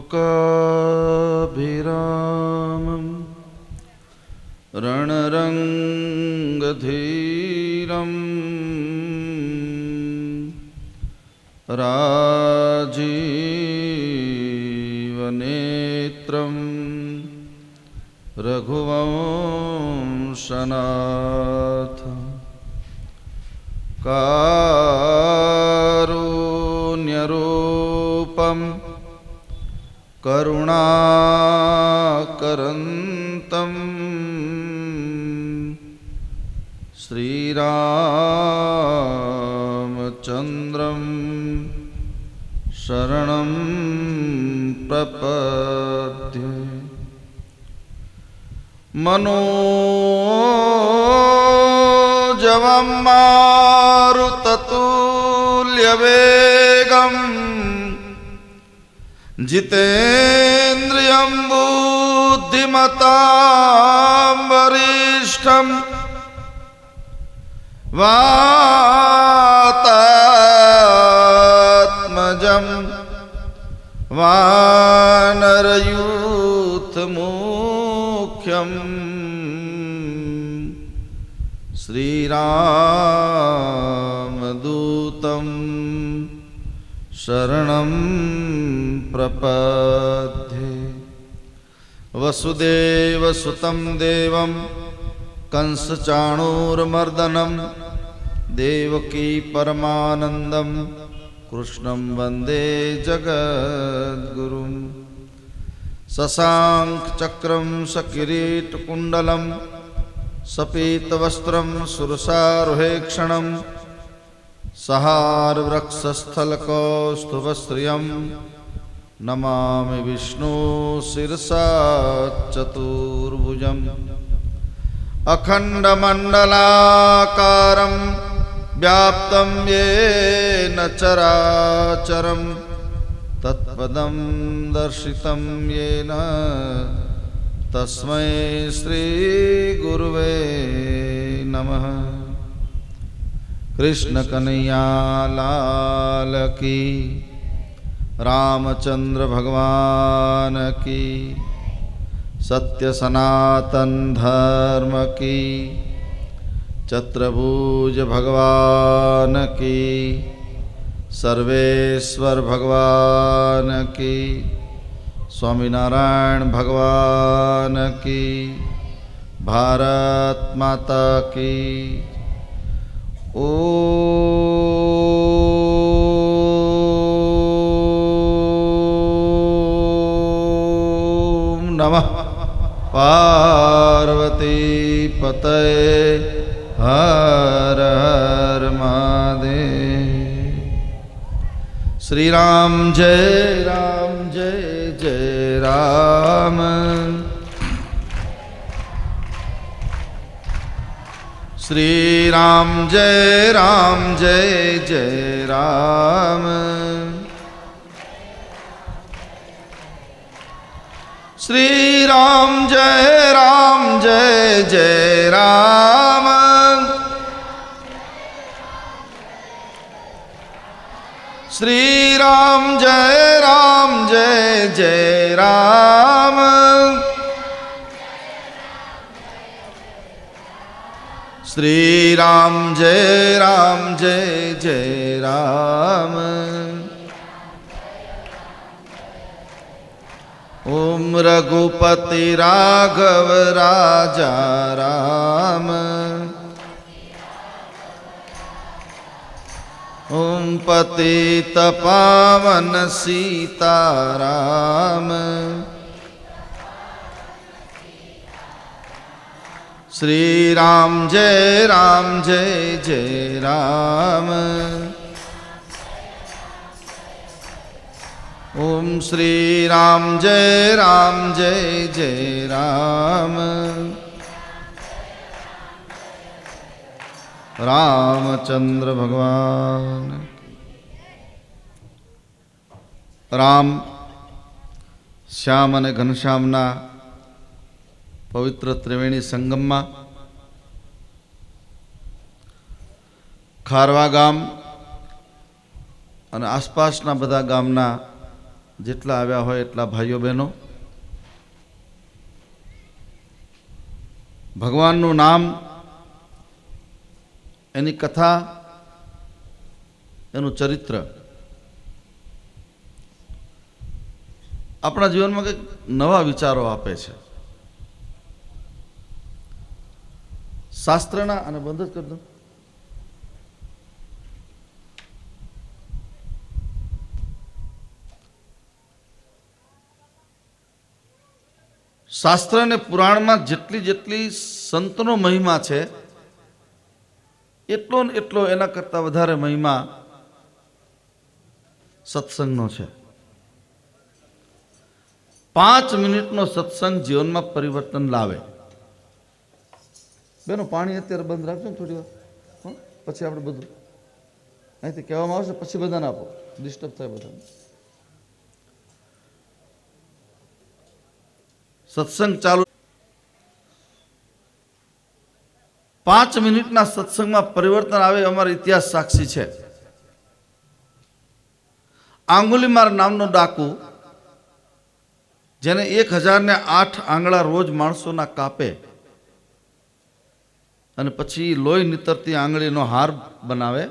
शोकाभिरामं रणरङ्गधीरं राजीवनेत्रं रघुवंशनाथं कारुण्यरूपं करुणाकरन्तं श्रीरामचन्द्रं शरणं प्रपद्ये। मनोजवं मारुततुल्यवेगं जितेन्द्रियं बुद्धिमतां वरिष्ठं वातात्मजं वानरयूथमुख्यं श्रीरामदूतं शरणं प्रपद्ये। वसुदेवसुतं देवं कंसचाणूरमर्दनं देवकी परमानन्दं कृष्णं वन्दे जगद्गुरुं। शशाङ्कचक्रं सकिरीटकुण्डलं सपीतवस्त्रं सुरसारोहेक्षणं सहारवृक्षस्थलकौस्तुभश्रियं नमामि विष्णु शिरसा चतुर्भुजम्। अखण्डमण्डलाकारं व्याप्तं येन चराचरं तत्पदं दर्शितं येन तस्मै श्रीगुरुवे नमः। कृष्ण कन्हैया लाल की, रामचंद्र भगवान की, सत्य सनातन धर्म की, चतुर्भुज भगवान की, सर्वेश्वर भगवान की, स्वामीनारायण भगवान की, भारत माता की। ओम नमः पार्वती पतये हर हर महादेव। श्री राम जय जय राम। श्री राम जय जय राम। श्री राम जय जय राम। श्री राम जय जय राम। श्री राम जय जय राम। ओम रघुपति राघव राजा राम। ओम पतित पावन सीताराम। श्री राम जय जय राम। ओम श्री राम जय जय राम। रामचंद्र भगवान। राम श्याम અને ઘનશ્યામના પવિત્ર ત્રિવેણી સંગમમાં ખારવા ગામ અને આસપાસના બધા ગામના જેટલા આવ્યા હોય એટલા ભાઈઓ બહેનો, ભગવાનનું નામ, એની કથા, એનું ચરિત્ર આપણા જીવનમાં કંઈક નવા વિચારો આપે છે. શાસ્ત્રના અને બંધ જ કરી દો. શાસ્ત્ર અને પુરાણમાં જેટલી સંતનો મહિમા છે એટલો ને એટલો એના કરતા વધારે મહિમા સત્સંગનો છે. 5 મિનિટનો સત્સંગ જીવનમાં પરિવર્તન લાવે. બેનો પાણી અત્યારે બંધ રાખજો ને થોડી વાર, પછી આપણે બધું અહીંથી કહેવામાં આવશે, પછી બધાને આપો, ડિસ્ટર્બ થાય બધાને. સત્સંગ ચાલુ 5 મિનિટના સત્સંગમાં પરિવર્તન આવે અમારો ઇતિહાસ સાક્ષી છે. આંગુલીમાર નામનો ડાકુ, જેને 1008 આંગળા રોજ માણસોના કાપે અને પછી લોહી નીતરતી આંગળીનો હાર બનાવે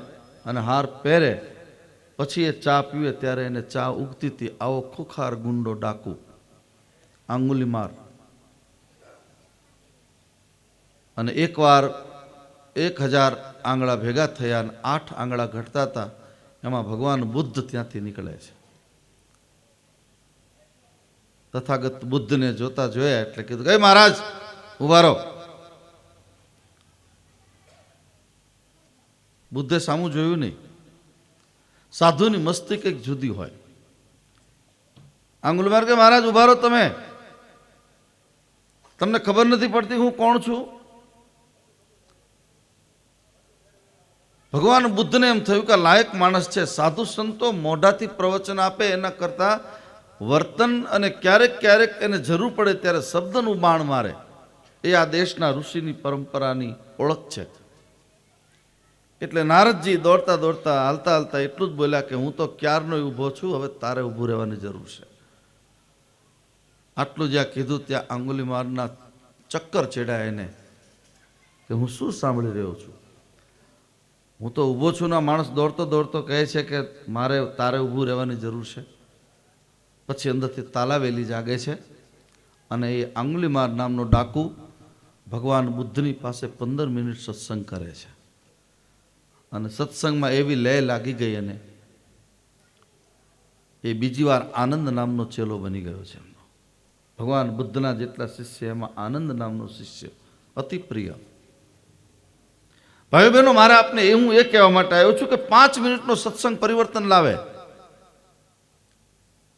અને હાર પહેરે, પછી એ ચા પીવે ત્યારે એને ચા ઉગતી હતી. આવો ખુખાર ગુંડો ડાકુ આંગુલીમાર. અને એકવાર 1000 આંગળા ભેગા થયા અને 8 આંગળા ઘટતા હતા. એમાં ભગવાન બુદ્ધ ત્યાંથી નીકળે છે. તથાગત બુદ્ધને જોતા જોયા એટલે કીધું, કે મહારાજ ઉભા રહો. બુદ્ધે સામું જોયું નહીં. સાધુની મસ્તી કંઈક જુદી હોય. આંગુલીમાર કે મહારાજ ઉભા રહો, તમને ખબર નથી પડતી હું કોણ છું? ભગવાન બુદ્ધને એમ થયું કે લાયક માણસ છે. સાધુ સંતો મોઢાથી પ્રવચન આપે એના કરતા વર્તન અને ક્યારેક ક્યારેક એને જરૂર પડે ત્યારે શબ્દનું બાણ મારે, એ આ દેશના ઋષિની પરંપરાની ઓળખ છે. એટલે નારદજી દોડતા દોડતા હાલતા હાલતા એટલું જ બોલ્યા કે હું તો ક્યારનો ઊભો છું, હવે તારે ઊભું રહેવાની જરૂર છે. આટલું જ્યાં કીધું ત્યાં આંગુલીમારના ચક્કર ચડ્યા એને કે હું શું સાંભળી રહ્યો છું? હું તો ઊભો છું ના માણસ દોડતો દોડતો કહે છે કે મારે તારે ઊભું રહેવાની જરૂર છે. પછી અંદરથી તાલાવેલી જાગે છે અને એ આંગુલીમાર નામનો ડાકુ ભગવાન બુદ્ધની પાસે 15 મિનિટ સત્સંગ કરે છે. અને સત્સંગમાં એવી લય લાગી ગઈ અને એ બીજી વાર આનંદ નામનો ચેલો બની ગયો છે. ભગવાન બુદ્ધના જેટલા શિષ્ય એમાં આનંદ નામનો શિષ્ય અતિ પ્રિય. ભાઈઓ બહેનો, મારે આપને હું એ કહેવા માટે આવ્યો છું કે 5 મિનિટનો સત્સંગ પરિવર્તન લાવે.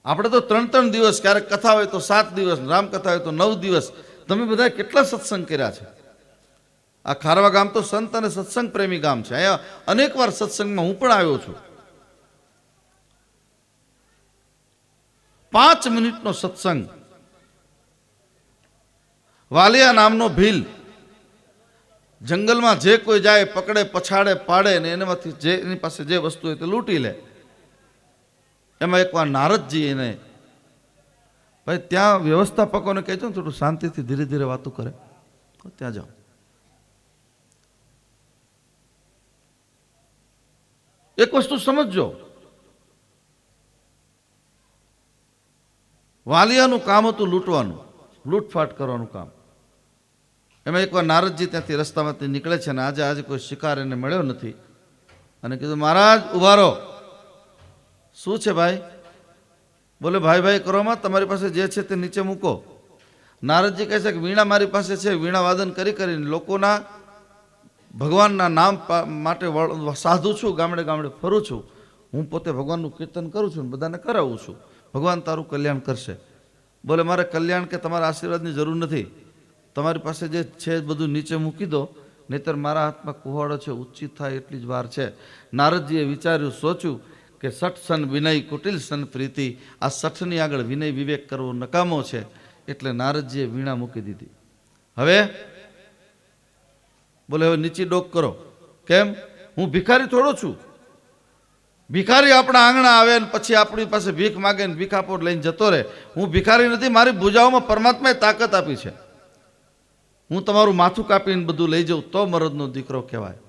આપણે તો 3 દિવસ, ક્યારેક કથા હોય તો 7 દિવસ, રામકથા હોય તો 9 દિવસ. તમે બધા કેટલા સત્સંગ કર્યા છે? આ ખારવા ગામ તો સંત અને સત્સંગ પ્રેમી ગામ છે. અહીંયા અનેક વાર સત્સંગમાં હું પણ આવ્યો છું. 5 મિનિટનો સત્સંગ. વાલિયા નામનો ભીલ જંગલમાં જે કોઈ જાય પકડે, પછાડે, પાડે ને એનામાંથી જે એની પાસે જે વસ્તુ હોય તે લૂંટી લે. એમાં એકવાર નારદજી એને, ભાઈ ત્યાં વ્યવસ્થાપકોને કહેજો ને થોડું શાંતિથી ધીરે ધીરે વાતો કરે, ત્યાં જાઓ. એક વસ્તુ સમજજો, વાલિયાનું કામ હતું લૂંટવાનું, લૂંટફાટ કરવાનું કામ. એમાં એકવાર નારદજી ત્યાંથી રસ્તામાંથી નીકળે છે અને આજે કોઈ શિકાર એને મળ્યો નથી અને કીધું મહારાજ ઉભા રહો. શું છે ભાઈ? બોલે ભાઈ કરવામાં તમારી પાસે જે છે તે નીચે મૂકો. નારદજી કહે છે કે વીણા મારી પાસે છે, વીણા વાદન કરી કરીને લોકોના ભગવાનના નામ માટે સાધુ છું, ગામડે ગામડે ફરું છું. હું પોતે ભગવાનનું કીર્તન કરું છું, બધાને કરાવું છું. ભગવાન તારું કલ્યાણ કરશે. બોલે મારે કલ્યાણ કે તમારા આશીર્વાદની જરૂર નથી. તમારી પાસે જે છે બધું નીચે મૂકી દો, નહીતર મારા હાથમાં કુહાડો છે, ઊંચી થાય એટલી જ વાર છે. નારદજીએ વિચાર્યું, સોચ્યું કે 60 સન વિનય કુટિલ સન પ્રીતિ, આ 60ની આગળ વિનય વિવેક કરવો નકામો છે. એટલે નારદજીએ વીણા મૂકી દીધી. હવે બોલે હવે નીચી ડોક કરો. કેમ? હું ભિખારી થોડો છું. ભિખારી આપણા આંગણા આવે ને પછી આપણી પાસે ભીખ માગે ને ભીખ આપો લઈને જતો રહે. હું ભિખારી નથી, મારી ભુજાઓમાં પરમાત્માએ તાકાત આપી છે. હું તમારું માથું કાપીને બધું લઈ જાઉં તો મરદનો દીકરો કહેવાય.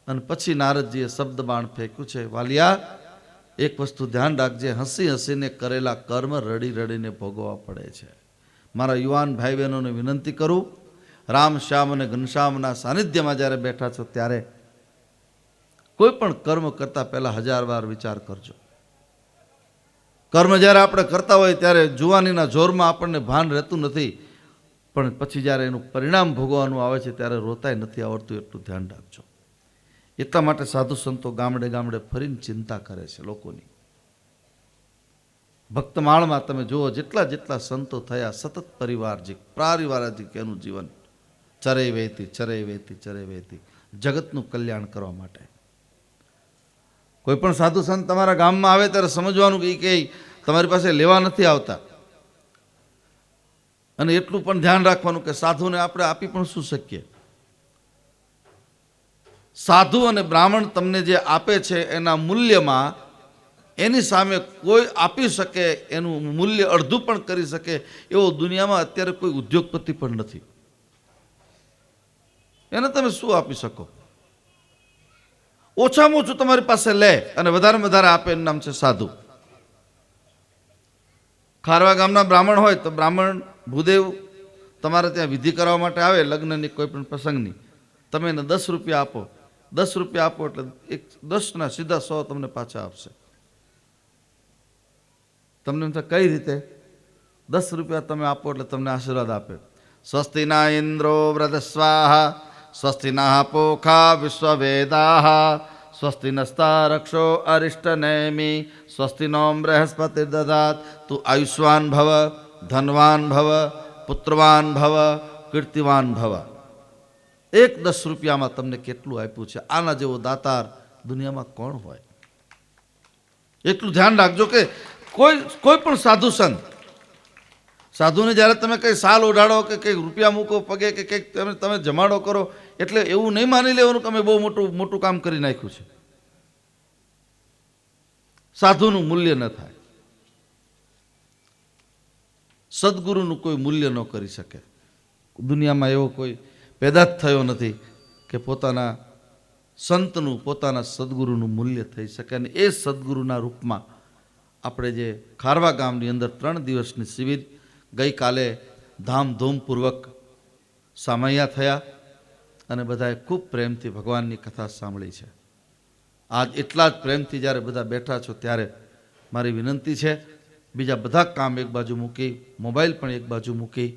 અને પછી નારદજીએ શબ્દ બાણ ફેંક્યું છે, વાલિયા એક વસ્તુ ધ્યાન રાખજે, હસી હસીને કરેલા કર્મ રડી રડીને ભોગવવા પડે છે. મારા યુવાન ભાઈ બહેનોને વિનંતી કરું, રામ શ્યામ અને ઘનશ્યામના સાનિધ્યમાં જ્યારે બેઠા છો ત્યારે કોઈ પણ કર્મ કરતા પહેલા 1000 વાર વિચાર કરજો. કર્મ જ્યારે આપણે કરતા હોય ત્યારે જુવાનીના જોરમાં આપણને ભાન રહેતું નથી, પણ પછી જ્યારે એનું પરિણામ ભોગવવાનું આવે છે ત્યારે રોતાય નથી આવડતું, એટલું ધ્યાન રાખજો. એટલા માટે સાધુ સંતો ગામડે ગામડે ફરીને ચિંતા કરે છે લોકોની. ભક્તમાળમાં તમે જુઓ, જેટલા જેટલા સંતો થયા સતત પારિવારિક એનું જીવન ચરે વહેતી જગતનું કલ્યાણ કરવા માટે. કોઈ પણ સાધુ સંત તમારા ગામમાં આવે ત્યારે સમજવાનું કે તમારી પાસે લેવા નથી આવતા. અને એટલું પણ ધ્યાન રાખવાનું કે સાધુને આપણે આપી પણ શું શકીએ. સાધુ અને બ્રાહ્મણ તમને જે આપે છે એના મૂલ્યમાં એની સામે કોઈ આપી શકે, એનું મૂલ્ય અડધું પણ કરી શકે એવો દુનિયામાં અત્યારે કોઈ ઉદ્યોગપતિ પણ નથી. એને તમે શું આપી શકો? ઓછામાં ઓછું તમારી પાસે લે અને વધારેમાં વધારે આપે, એનું નામ છે સાધુ. ખારવા ગામના બ્રાહ્મણ હોય તો બ્રાહ્મણ ભૂદેવ તમારે ત્યાં વિધિ કરવા માટે આવે, લગ્નની કોઈ પણ પ્રસંગની, તમે એને 10 રૂપિયા આપો. 10 રૂપિયા આપો એટલે 10ના સીધા 100 તમને પાછા આપશે. તમને એમ થાય કઈ રીતે? 10 રૂપિયા તમે આપો એટલે તમને આશીર્વાદ આપે. સ્વસ્તિના ઇન્દ્રો વ્રતસ્વાહા, સ્વસ્તિના પોખા વિશ્વવેદાઃ, સ્વસ્તિ નસ્તા રક્ષો અરિષ્ટનેમિ, સ્વસ્તિનો બૃહસ્પતિ દદાત. તું આયુષ્વાન ભવ, ધનવાન ભવ, પુત્રવાન ભવ, કીર્તિવાન ભવ. 10 રૂપિયામાં તમને કેટલું આપ્યું છે? આના જેવો દાતાર દુનિયામાં કોણ હોય? એટલું ધ્યાન રાખજો કે કોઈ પણ સાધુ સંત, સાધુને જ્યારે તમે કંઈ સાલ ઉડાડો કે કંઈક રૂપિયા મૂકો પગે કે કંઈક તમે જમાડો કરો એટલે એવું નહીં માની લેવાનું કે અમે બહુ મોટું કામ કરી નાખ્યું છે. સાધુનું મૂલ્ય ન થાય, સદગુરુનું કોઈ મૂલ્ય ન કરી શકે. દુનિયામાં એવો કોઈ પેદા જ થયો નથી કે પોતાના સંતનું, પોતાના સદગુરુનું મૂલ્ય થઈ શકે. અને એ સદગુરુના રૂપમાં આપણે જે ખારવા ગામની અંદર 3 દિવસની શિબિર ગઈકાલે ધામધૂમપૂર્વક સામૈયા થયા અને બધાએ ખૂબ પ્રેમથી ભગવાનની કથા સાંભળી છે. આજ એટલા જ પ્રેમથી જ્યારે બધા બેઠા છો ત્યારે મારી વિનંતી છે, બીજા બધા કામ એક બાજુ મૂકી, મોબાઈલ પણ એક બાજુ મૂકી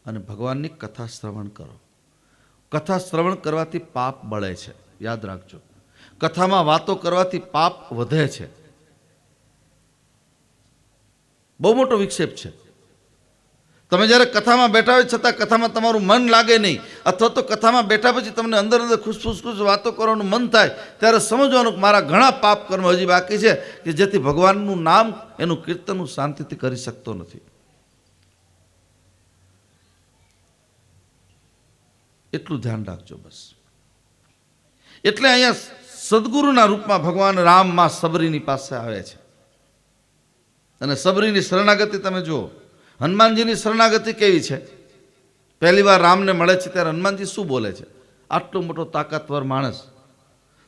અને ભગવાનની કથા શ્રવણ કરો. કથા શ્રવણ કરવાથી પાપ બળે છે, યાદ રાખજો. કથામાં વાતો કરવાથી પાપ વધે છે. બહુ મોટો વિક્ષેપ છે. તમે જ્યારે કથામાં બેઠા હોય છતાં કથામાં તમારું મન લાગે નહીં, અથવા તો કથામાં બેઠા પછી તમને અંદર ખુશ વાતો કરવાનું મન થાય ત્યારે સમજવાનું કે મારા ઘણા પાપ કર્મ હજી બાકી છે કે જેથી ભગવાનનું નામ, એનું કીર્તન હું શાંતિથી કરી શકતો નથી. એટલું ધ્યાન રાખજો બસ. એટલે અહીંયા સદગુરુના રૂપમાં ભગવાન રામ માં સબરીની પાસે આવે છે. અને સબરીની શરણાગતિ તમે જુઓ. હનુમાનજીની શરણાગતિ કેવી છે? પહેલી વાર રામને મળે છે ત્યારે હનુમાનજી શું બોલે છે? આટલો મોટો તાકાતવર માણસ,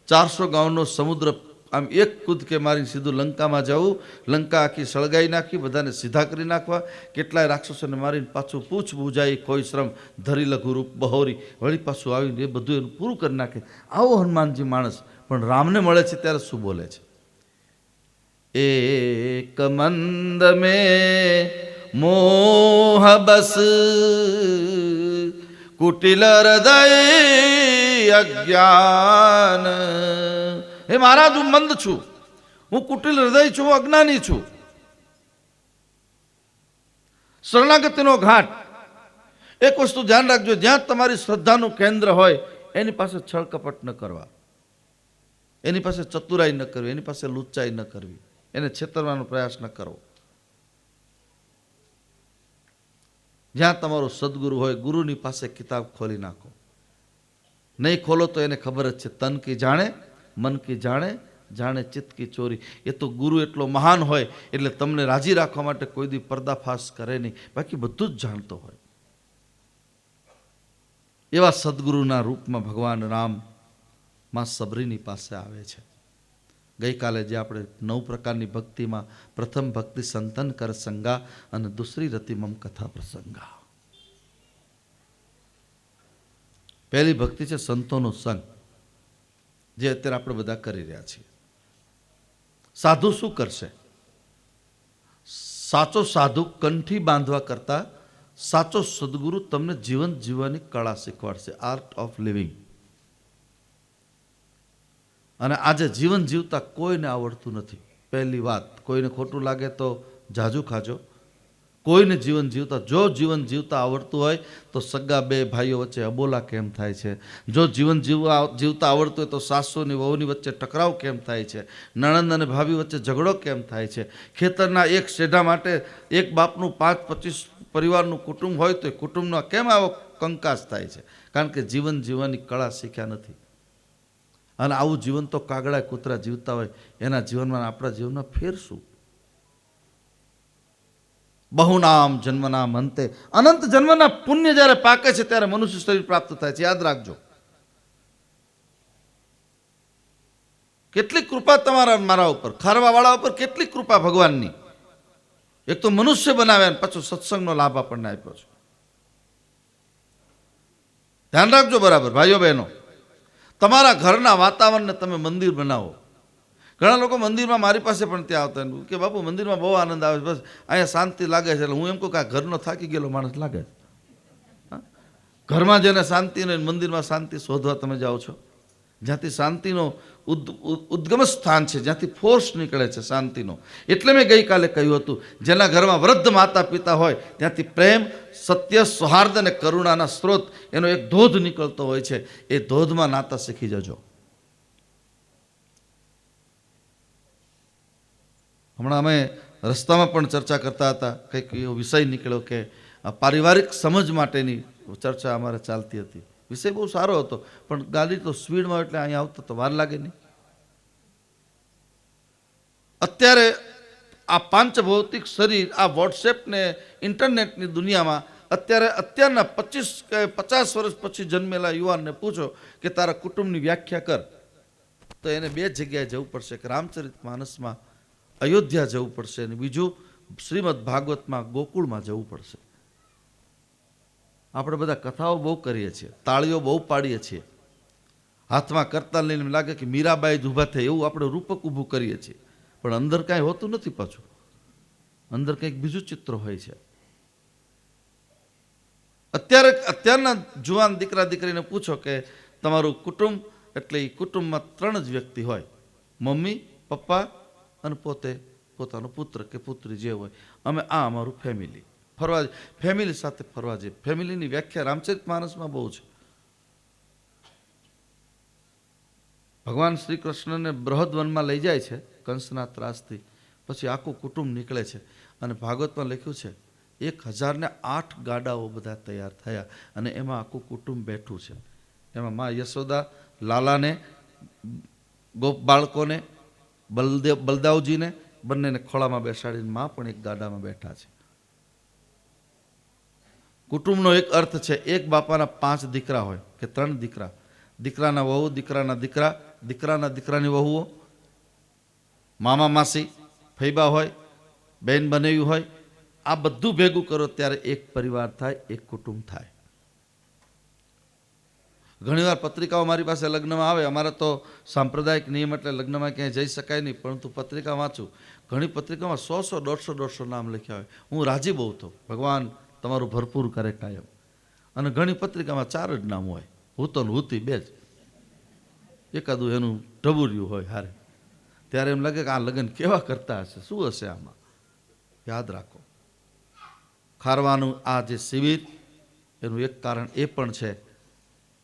400 ગાઉનો સમુદ્ર આમ એક કૂદકે મારી સીધું લંકામાં જવું, લંકા આખી સળગાઈ નાખી, બધાને સીધા કરી નાખવા, કેટલાય રાક્ષસોને મારીને પાછું પૂછ બુજાઈ કોઈ શ્રમ ધરી લઘુ રૂપ બહોરી, વળી પાછું આવીને એ બધું એનું પૂરું કરી નાખે. આવો હનુમાનજી માણસ પણ રામને મળે છે ત્યારે શું બોલે છે? એક મંદ મેં મોહ બસ કુટિલ હૃદય અજ્ઞાન. હે મહારાજ, હું મંદ છું, હું કુટિલ હૃદય છું, હું અજ્ઞાની છું. શરણાગતિનો ઘાટ. એક વસ્તુ ધ્યાન રાખજો, જ્યાં તમારી શ્રદ્ધાનું કેન્દ્ર હોય એની પાસે છળ કપટ ન કરવા, એની પાસે ચતુરાઈ ન કરવી, એની પાસે લુચ્ચાઈ ન કરવી, એને છેતરવાનો પ્રયાસ ન કરવો. જ્યાં તમારો સદગુરુ હોય, ગુરુની પાસે કિતાબ ખોલી નાખો. નહીં ખોલો તો એને ખબર જ છે, તન કી જાણે મન કી જાણે જાણે ચિત્ત કી ચોરી. એ તો ગુરુ એટલો મહાન હોય એટલે તમને રાજી રાખવા માટે કોઈ દી પર્દાફાશ કરે નહીં, બાકી બધું જ જાણતો હોય. એવા સદગુરુના રૂપમાં ભગવાન રામ માં સબરીની પાસે આવે છે. ગઈકાલે જે આપણે 9 પ્રકારની ભક્તિમાં પ્રથમ ભક્તિ સંતન કર સંગા અને દૂસરી રતિ મમ કથા પ્રસંગા. પહેલી ભક્તિ છે સંતોનો સંગ, જે અત્યારે આપણે બધા કરી રહ્યા છીએ. સાધુ શું કરશે? સાચો સાધુ કંઠી બાંધવા કરતા સાચો સદગુરુ તમને જીવન જીવવાની કળા શીખવાડશે, આર્ટ ઓફ લિવિંગ. અને આજે જીવન જીવતા કોઈને આવડતું નથી. પહેલી વાત, કોઈને ખોટું લાગે તો જાજુ ખાજો. કોઈને જીવન જીવતા, જો જીવન જીવતા આવડતું હોય તો સગા બે ભાઈઓ વચ્ચે અબોલા કેમ થાય છે? જો જીવન જીવતા આવડતું હોય તો સાસુની વહુની વચ્ચે ટકરાવ કેમ થાય છે? નણંદ અને ભાભી વચ્ચે ઝઘડો કેમ થાય છે? ખેતરના એક શેઢા માટે એક બાપનું 5-25 પરિવારનું કુટુંબ હોય તો એ કુટુંબનો કેમ આવો કંકાસ થાય છે? કારણ કે જીવન જીવવાની કળા શીખ્યા નથી. અને આવું જીવન તો કાગડા કૂતરા જીવતા હોય, એના જીવનમાં આપણા જીવનમાં ફેર શું? બહુનામ જન્મનામ અંતે, અનંત જન્મના પુણ્ય જ્યારે પાકે છે ત્યારે મનુષ્ય શરીર પ્રાપ્ત થાય છે. યાદ રાખજો. કેટલી કૃપા તમારા મારા ઉપર, ખારવા વાળા ઉપર કેટલી કૃપા ભગવાનની. એક તો મનુષ્ય બનાવ્યા, પાછો સત્સંગનો લાભ આપણને આપ્યો છે. ધ્યાન રાખજો બરાબર ભાઈઓ બહેનો. તમારા ઘરના વાતાવરણને તમે મંદિર બનાવો. ઘણા લોકો મંદિરમાં મારી પાસે પણ ત્યાં આવતા કે બાપુ મંદિરમાં બહુ આનંદ આવે છે, બસ અહીંયા શાંતિ લાગે છે. એટલે હું એમ કહું કે આ ઘરનો થાકી ગયેલો માણસ લાગે છે. ઘરમાં જેને શાંતિ ને મંદિરમાં શાંતિ શોધવા તમે જાઓ છો, જ્યાંથી શાંતિનો ઉદ્ગમ સ્થાન છે, જ્યાંથી ફોર્સ નીકળે છે શાંતિનો. એટલે મેં ગઈકાલે કહ્યું હતું, જેના ઘરમાં વૃદ્ધ માતા પિતા હોય ત્યાંથી પ્રેમ, સત્ય, સૌહાર્દ અને કરુણાના સ્ત્રોત એનો એક ધોધ નીકળતો હોય છે. એ ધોધમાં નાતા શીખી જજો. હમણાં અમે રસ્તામાં પણ ચર્ચા કરતા હતા, કંઈક એવો વિષય નીકળ્યો કે પારિવારિક સમજ માટેની ચર્ચા અમારે ચાલતી હતી. વિષય બહુ સારો હતો, પણ ગાડી તો સ્પીડમાં એટલે અહીંયા આવતા તો વાર લાગે નહીં. અત્યારે આ પાંચ ભૌતિક શરીર, આ વોટ્સએપ ને ઇન્ટરનેટની દુનિયામાં અત્યારના 25 કે 50 વર્ષ પછી જન્મેલા યુવાનને પૂછો કે તારા કુટુંબની વ્યાખ્યા કર, તો એને 2 જગ્યાએ જવું પડશે. કે રામચરિત માનસમાં અયોધ્યા જવું પડશે, અને બીજું શ્રીમદ ભાગવતમાં ગોકુળમાં જવું પડશે. આપણે બધા કથાઓ બહુ કરીએ છીએ, તાળીઓ બહુ પાડીએ છીએ, હાથમાં કરતા લઈને લાગે કે મીરાબાઈ જ ઊભા થાય એવું આપણે રૂપક ઊભું કરીએ છીએ, પણ અંદર કાંઈ હોતું નથી. પાછું અંદર કંઈક બીજું ચિત્ર હોય છે. અત્યારના જુવાન દીકરા દીકરીને પૂછો કે તમારું કુટુંબ, એટલે એ કુટુંબમાં 3 જ વ્યક્તિ હોય, મમ્મી, પપ્પા અને પોતે પોતાનો પુત્ર કે પુત્રી જે હોય. અમે આ અમારું ફેમિલી. ફરવા, ફેમિલી સાથે ફરવા જઈએ. ફેમિલીની વ્યાખ્યા રામચરિત માનસમાં બહુ છે. ભગવાન શ્રી કૃષ્ણને બૃહદ વનમાં લઈ જાય છે કંસના ત્રાસથી, પછી આખું કુટુંબ નીકળે છે, અને ભાગવતમાં લખ્યું છે 1008 ગાડાઓ બધા તૈયાર થયા, અને એમાં આખું કુટુંબ બેઠું છે. એમાં માં યશોદા લાલાને, ગોપ બાળકોને, બલદાવજીને બંનેને ખોળામાં બેસાડીને માં પણ એક ગાડામાં બેઠા છે. કુટુંબનો એક અર્થ છે, એક બાપાના 5 દીકરા હોય કે 3 દીકરા, દીકરાના વહુ, દીકરાના દીકરા, દીકરાના દીકરાની વહુઓ, મામા માસી, ફૈબા હોય, બહેન બનેવી હોય, આ બધું ભેગું કરો ત્યારે એક પરિવાર થાય, એક કુટુંબ થાય. ઘણીવાર પત્રિકાઓ મારી પાસે લગ્નમાં આવે. અમારા તો સાંપ્રદાયિક નિયમ એટલે લગ્નમાં ક્યાંય જઈ શકાય નહીં, પરંતુ પત્રિકા વાંચું, ઘણી પત્રિકામાં 100 150 નામ લખ્યા હોય. હું રાજી બહુ થયો, ભગવાન તમારું ભરપૂર કરે કાયમ. અને ઘણી પત્રિકામાં 4 જ નામ હોય, હું તો હુતી 2 જ, એકાદું એનું ઢબુર્યું હોય હારે. ત્યારે એમ લાગે કે આ લગ્ન કેવા કરતા હશે, શું હશે આમાં. યાદ રાખો, ખારવાનું આ જે શિબિર, એનું એક કારણ એ પણ છે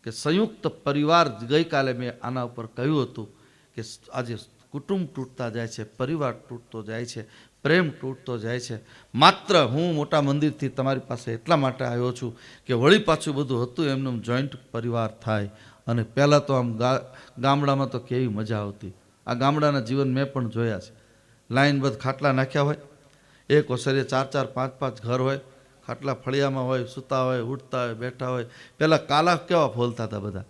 કે સંયુક્ત પરિવાર. ગઈકાલે મેં આના ઉપર કહ્યું હતું કે આજે કુટુંબ તૂટતા જાય છે, પરિવાર તૂટતો જાય છે, પ્રેમ તૂટતો જાય છે. માત્ર હું મોટા મંદિરથી તમારી પાસે એટલા માટે આવ્યો છું કે વળી પાછું બધું હતું એમનું જોઈન્ટ પરિવાર થાય. અને પહેલાં તો આમ ગામડામાં તો કેવી મજા આવતી, આ ગામડાના જીવન મેં પણ જોયા છે. લાઈનબદ્ધ ખાટલા નાખ્યા હોય, એક ઓસરીએ 4-4, 5-5 ઘર હોય, ખાટલા ફળિયામાં હોય, સૂતા હોય, ઉઠતા હોય, બેઠા હોય. પહેલાં કાલા કેવા ફોલતા હતા બધા,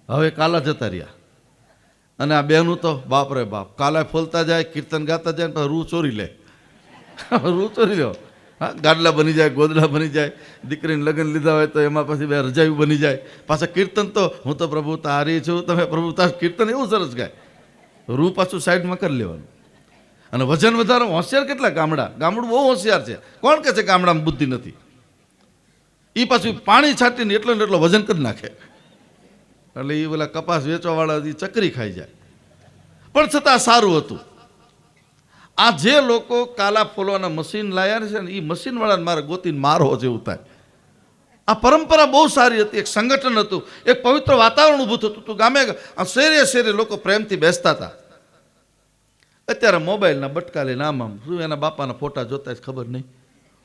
હવે કાલા જતા રહ્યા. અને આ બેનું તો બાપ રે બાપ, કાલા ફોલતા જાય, કીર્તન ગાતા જાય, ને રૂ ચોરી લે. રૂ ચોરી લો. હા, ગાડલા બની જાય, ગોદડા બની જાય. દીકરીને લગ્ન લીધા હોય તો એમાં પછી બે રજાઈ બની જાય. પાછા કીર્તન તો હું તો પ્રભુ તારી છું, તમે પ્રભુ તાર, કીર્તન એવું સરસ ગાય. રૂ પાછું સાઈડમાં કરી લેવાનું. અને વજન વધારો હોશિયાર કેટલા ગામડું બહુ હોશિયાર છે. કોણ કહે છે ગામડામાં બુદ્ધિ નથી? એ પાછું પાણી છાંટીને એટલો ને એટલો વજન કરી નાખે. એટલે એ પેલા કપાસ વેચવાવાળા ચકરી ખાઈ જાય. પણ છતાં સારું હતું. આ જે લોકો કાલા ફોલવાના મશીન લાયા છે ને, એ મશીનવાળાને મારે ગોતીને મારો જેવું થાય. આ પરંપરા બહુ સારી હતી. એક સંગઠન હતું, એક પવિત્ર વાતાવરણ ઊભું થતું હતું. ગામે શેરે શેરે લોકો પ્રેમથી બેસતા હતા. અત્યારે મોબાઈલના બટકા લઈને આમ શું એના બાપાના ફોટા જોતા જ ખબર નહીં,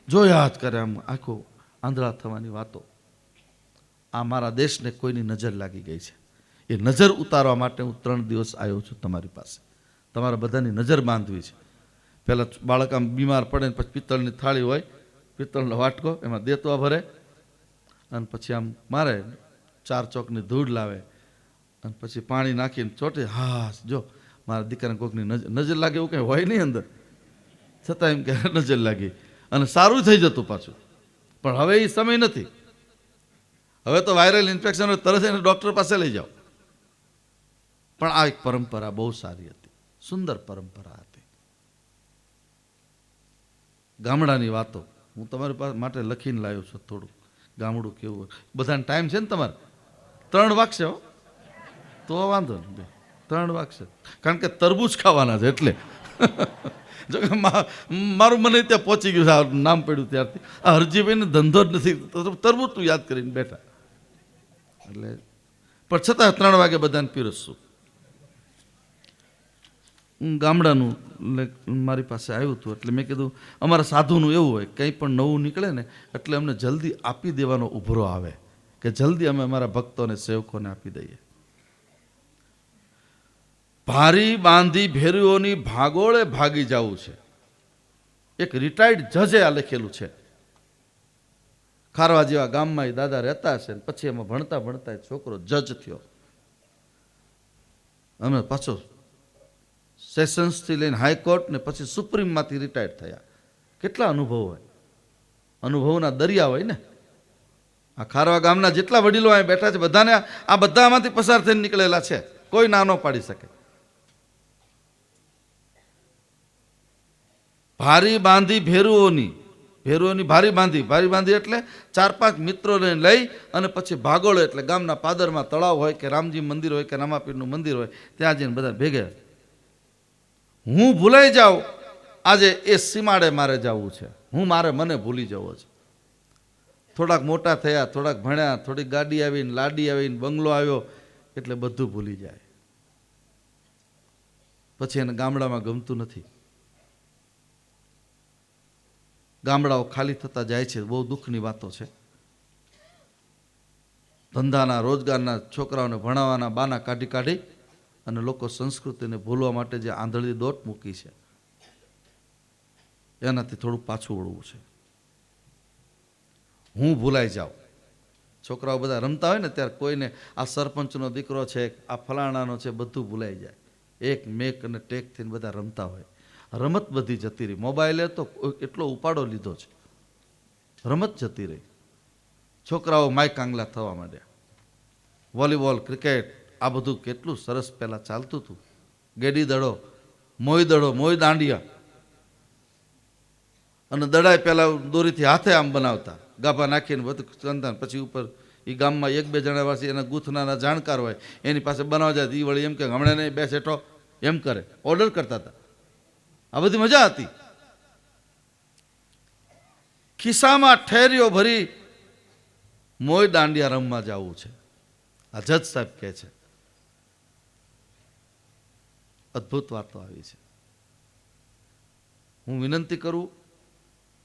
જોયા જ કરે, આમ આખો આંધળા થવાની વાતો. આ મારા દેશને કોઈની નજર લાગી ગઈ છે. એ નજર ઉતારવા માટે હું 3 દિવસ આવ્યો છું તમારી પાસે. તમારા બધાની નજર બાંધવી છે. પહેલાં બાળક આમ બીમાર પડે ને પછી પિત્તળની થાળી હોય, પિત્તળનો વાટકો, એમાં દેતવા ભરે અને પછી આમ મારે, 4 ચોકની ધૂળ લાવે અને પછી પાણી નાખીને ચોટે. હા, જો મારા દીકરાને કોઈકની નજર લાગે એવું કંઈ હોય નહીં અંદર, છતાં એમ કે નજર લાગી. અને સારું થઈ જતું પાછું. પણ હવે એ સમય નથી. હવે તો વાયરલ ઇન્ફેક્શન હોય તરત એને ડૉક્ટર પાસે લઈ જાઓ. પણ આ એક પરંપરા બહુ સારી હતી, સુંદર પરંપરા હતી. ગામડાની વાતો હું તમારી પાસે માટે લખીને લાવ્યો છું. થોડું ગામડું કેવું હોય. બધાને ટાઈમ છે ને તમારે? 3 વાગશે હો, તો વાંધો નહીં. 3 વાગશે, કારણ કે તરબૂચ ખાવાના છે એટલે. જો કે મારું મને ત્યાં પહોંચી ગયું છે, આ નામ પડ્યું ત્યારથી. આ હરજીભાઈને ધંધો જ નથી, તરબૂચ તું યાદ કરીને બેઠા. એટલે પણ છતાં 3 વાગે બધાને પીરસશું. ગામડાનું મારી પાસે આવ્યું હતું એટલે મેં કીધું અમારા સાધુનું એવું હોય, કંઈ પણ નવું નીકળે ને એટલે અમને જલ્દી આપી દેવાનો ઉભરો આવે કે જલ્દી અમે અમારા ભક્તોને, સેવકોને આપી દઈએ. ભારી બાંધી ભેરુઓની ભાગોળે ભાગી જવું છે. એક રિટાયર્ડ જજે આ લખેલું છે. ખારવા જેવા ગામમાં એ દાદા રહેતા હશે, પછી એમાં ભણતા ભણતા છોકરો જજ થયો. અમે પાછો સેશન્સથી લઈને હાઈકોર્ટ ને પછી સુપ્રીમમાંથી રિટાયર્ડ થયા. કેટલા અનુભવ હોય, અનુભવના દરિયા હોય ને. આ ખારવા ગામના જેટલા વડીલો અહીં બેઠા છે બધાને આ બધામાંથી પસાર થઈને નીકળેલા છે, કોઈ ના ન પાડી શકે. ભારી બાંધી ભેરુઓની ભારી બાંધી એટલે 4-5 મિત્રોને લઈ અને પછી ભાગોળે એટલે ગામના પાદરમાં તળાવ હોય કે રામજી મંદિર હોય કે રામાપીરનું મંદિર હોય, ત્યાં જઈને બધા ભેગા. હું ભૂલાઈ જાઉં, આજે એ સીમાડે મારે જવું છે, મને ભૂલી જવો છે. થોડાક મોટા થયા, થોડાક ભણ્યા, થોડીક ગાડી આવીને, લાડી આવીને, બંગલો આવ્યો એટલે બધું ભૂલી જાય. પછી એને ગામડામાં ગમતું નથી. ગામડાઓ ખાલી થતા જાય છે. બહુ દુઃખની વાતો છે. ધંધાના, રોજગારના, છોકરાઓને ભણાવવાના બાના કાઢી અને લોકો સંસ્કૃતિને ભૂલવા માટે જે આંધળી દોટ મૂકી છે એનાથી થોડું પાછું વળવું છે. હું ભૂલાઈ જાઉં. છોકરાઓ બધા રમતા હોય ને ત્યારે કોઈને આ સરપંચનો દીકરો છે, આ ફલાણાનો છે, બધું ભૂલાઈ જાય. એક મેક અને ટેક થઈને બધા રમતા હોય. રમત બધી જતી રહી. મોબાઈલે તો એટલો ઉપાડો લીધો છે, રમત જતી રહી. છોકરાઓ માય કાંગલા થવા માંડ્યા. વોલીબોલ, ક્રિકેટ, આ બધું કેટલું સરસ પહેલાં ચાલતું હતું. ગેડી દડો, મોય દાંડિયા. અને દડાય પહેલાં દોરીથી હાથે આમ બનાવતા, ગાભા નાખીને બધું ચંદન. પછી ઉપર એ ગામમાં 1-2 જણા પાસે એના ગૂંથનાના જાણકાર હોય, એની પાસે બનાવવા જાય. એ વળી એમ કે હમણાં નહીં, બે સેઠો એમ કરે, ઓર્ડર કરતા હતા. આ બધી મજા હતી. ખિસ્સામાં ઠેરીઓ ભરી મોય દાંડિયા રમવા જવું છે. આ જજ સાહેબ કહે છે. અદ્ભુત વાતો આવી છે. હું વિનંતી કરું,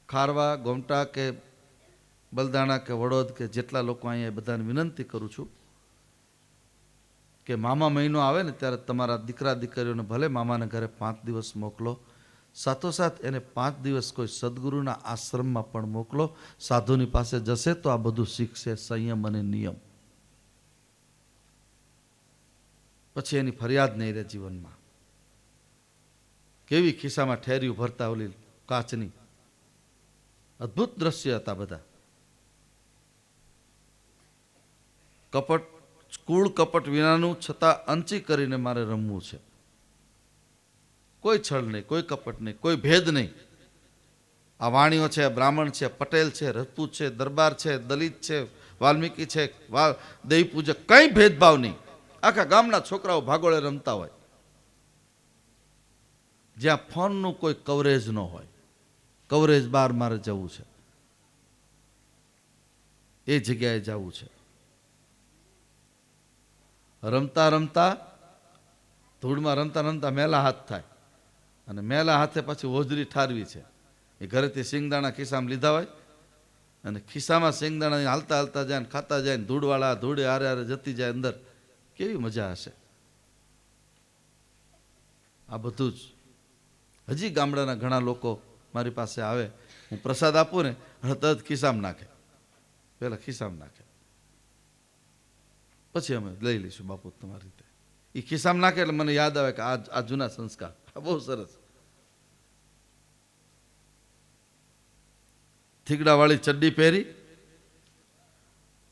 ખારવા, ગોમટા કે બલદાણા કે વડોદ કે જેટલા લોકો અહીંયા બધાને વિનંતી કરું છું કે મામા મહિનો આવે ને ત્યારે તમારા દીકરા દીકરીઓને ભલે મામાને ઘરે 5 દિવસ મોકલો, સાથોસાથ એને 5 દિવસ કોઈ સદગુરુના આશ્રમમાં પણ મોકલો. સાધુની પાસે જશે તો આ બધું શીખશે, સંયમ અને નિયમ. પછી એની ફરિયાદ નહીં રહે જીવનમાં. કેવી ખિસ્સામાં ઠેરિયું ભરતા ઓલી કાચની, અદ્ભુત દ્રશ્ય હતા બધા. કપટ, કૂળ કપટ વિનાનું, છતાં અંચી કરીને મારે રમવું છે. કોઈ છળ નહીં, કોઈ કપટ નહીં, કોઈ ભેદ નહીં. આ વાણીઓ છે, બ્રાહ્મણ છે, પટેલ છે, રજપૂત છે, દરબાર છે, દલિત છે, વાલ્મીકી છે, દેવી પૂજક, કઈ ભેદભાવ નહીં. આખા ગામના છોકરાઓ ભાગોળે રમતા હોય. જ્યાં ફોનનું કોઈ કવરેજ ન હોય, કવરેજ બહાર મારે જવું છે, એ જગ્યાએ જવું છે. રમતા રમતા, ધૂળમાં રમતા રમતા મેલા હાથ થાય, અને મેલા હાથે પછી હોજરી ઠારવી છે. એ ઘરેથી સિંગદાણા ખિસ્સામાં લીધા હોય, અને ખિસ્સામાં સિંગદાણા હાલતા હાલતા જાય ને ખાતા જાય ને ધૂળવાળા ધૂળે હારે હારે જતી જાય અંદર. કેવી મજા હશે. આ બધું જ હજી ગામડાના ઘણા લોકો મારી પાસે આવે, હું પ્રસાદ આપું ને તરત ખિસ્સામાં નાખે, પહેલાં ખિસ્સામાં નાખે, પછી અમે લઈ લઈશું બાપુ તમારી રીતે. એ ખિસ્સામાં નાખે એટલે મને યાદ આવે કે આ જૂના સંસ્કાર બહુ સરસ. થીગડાવાળી ચડ્ડી પહેરી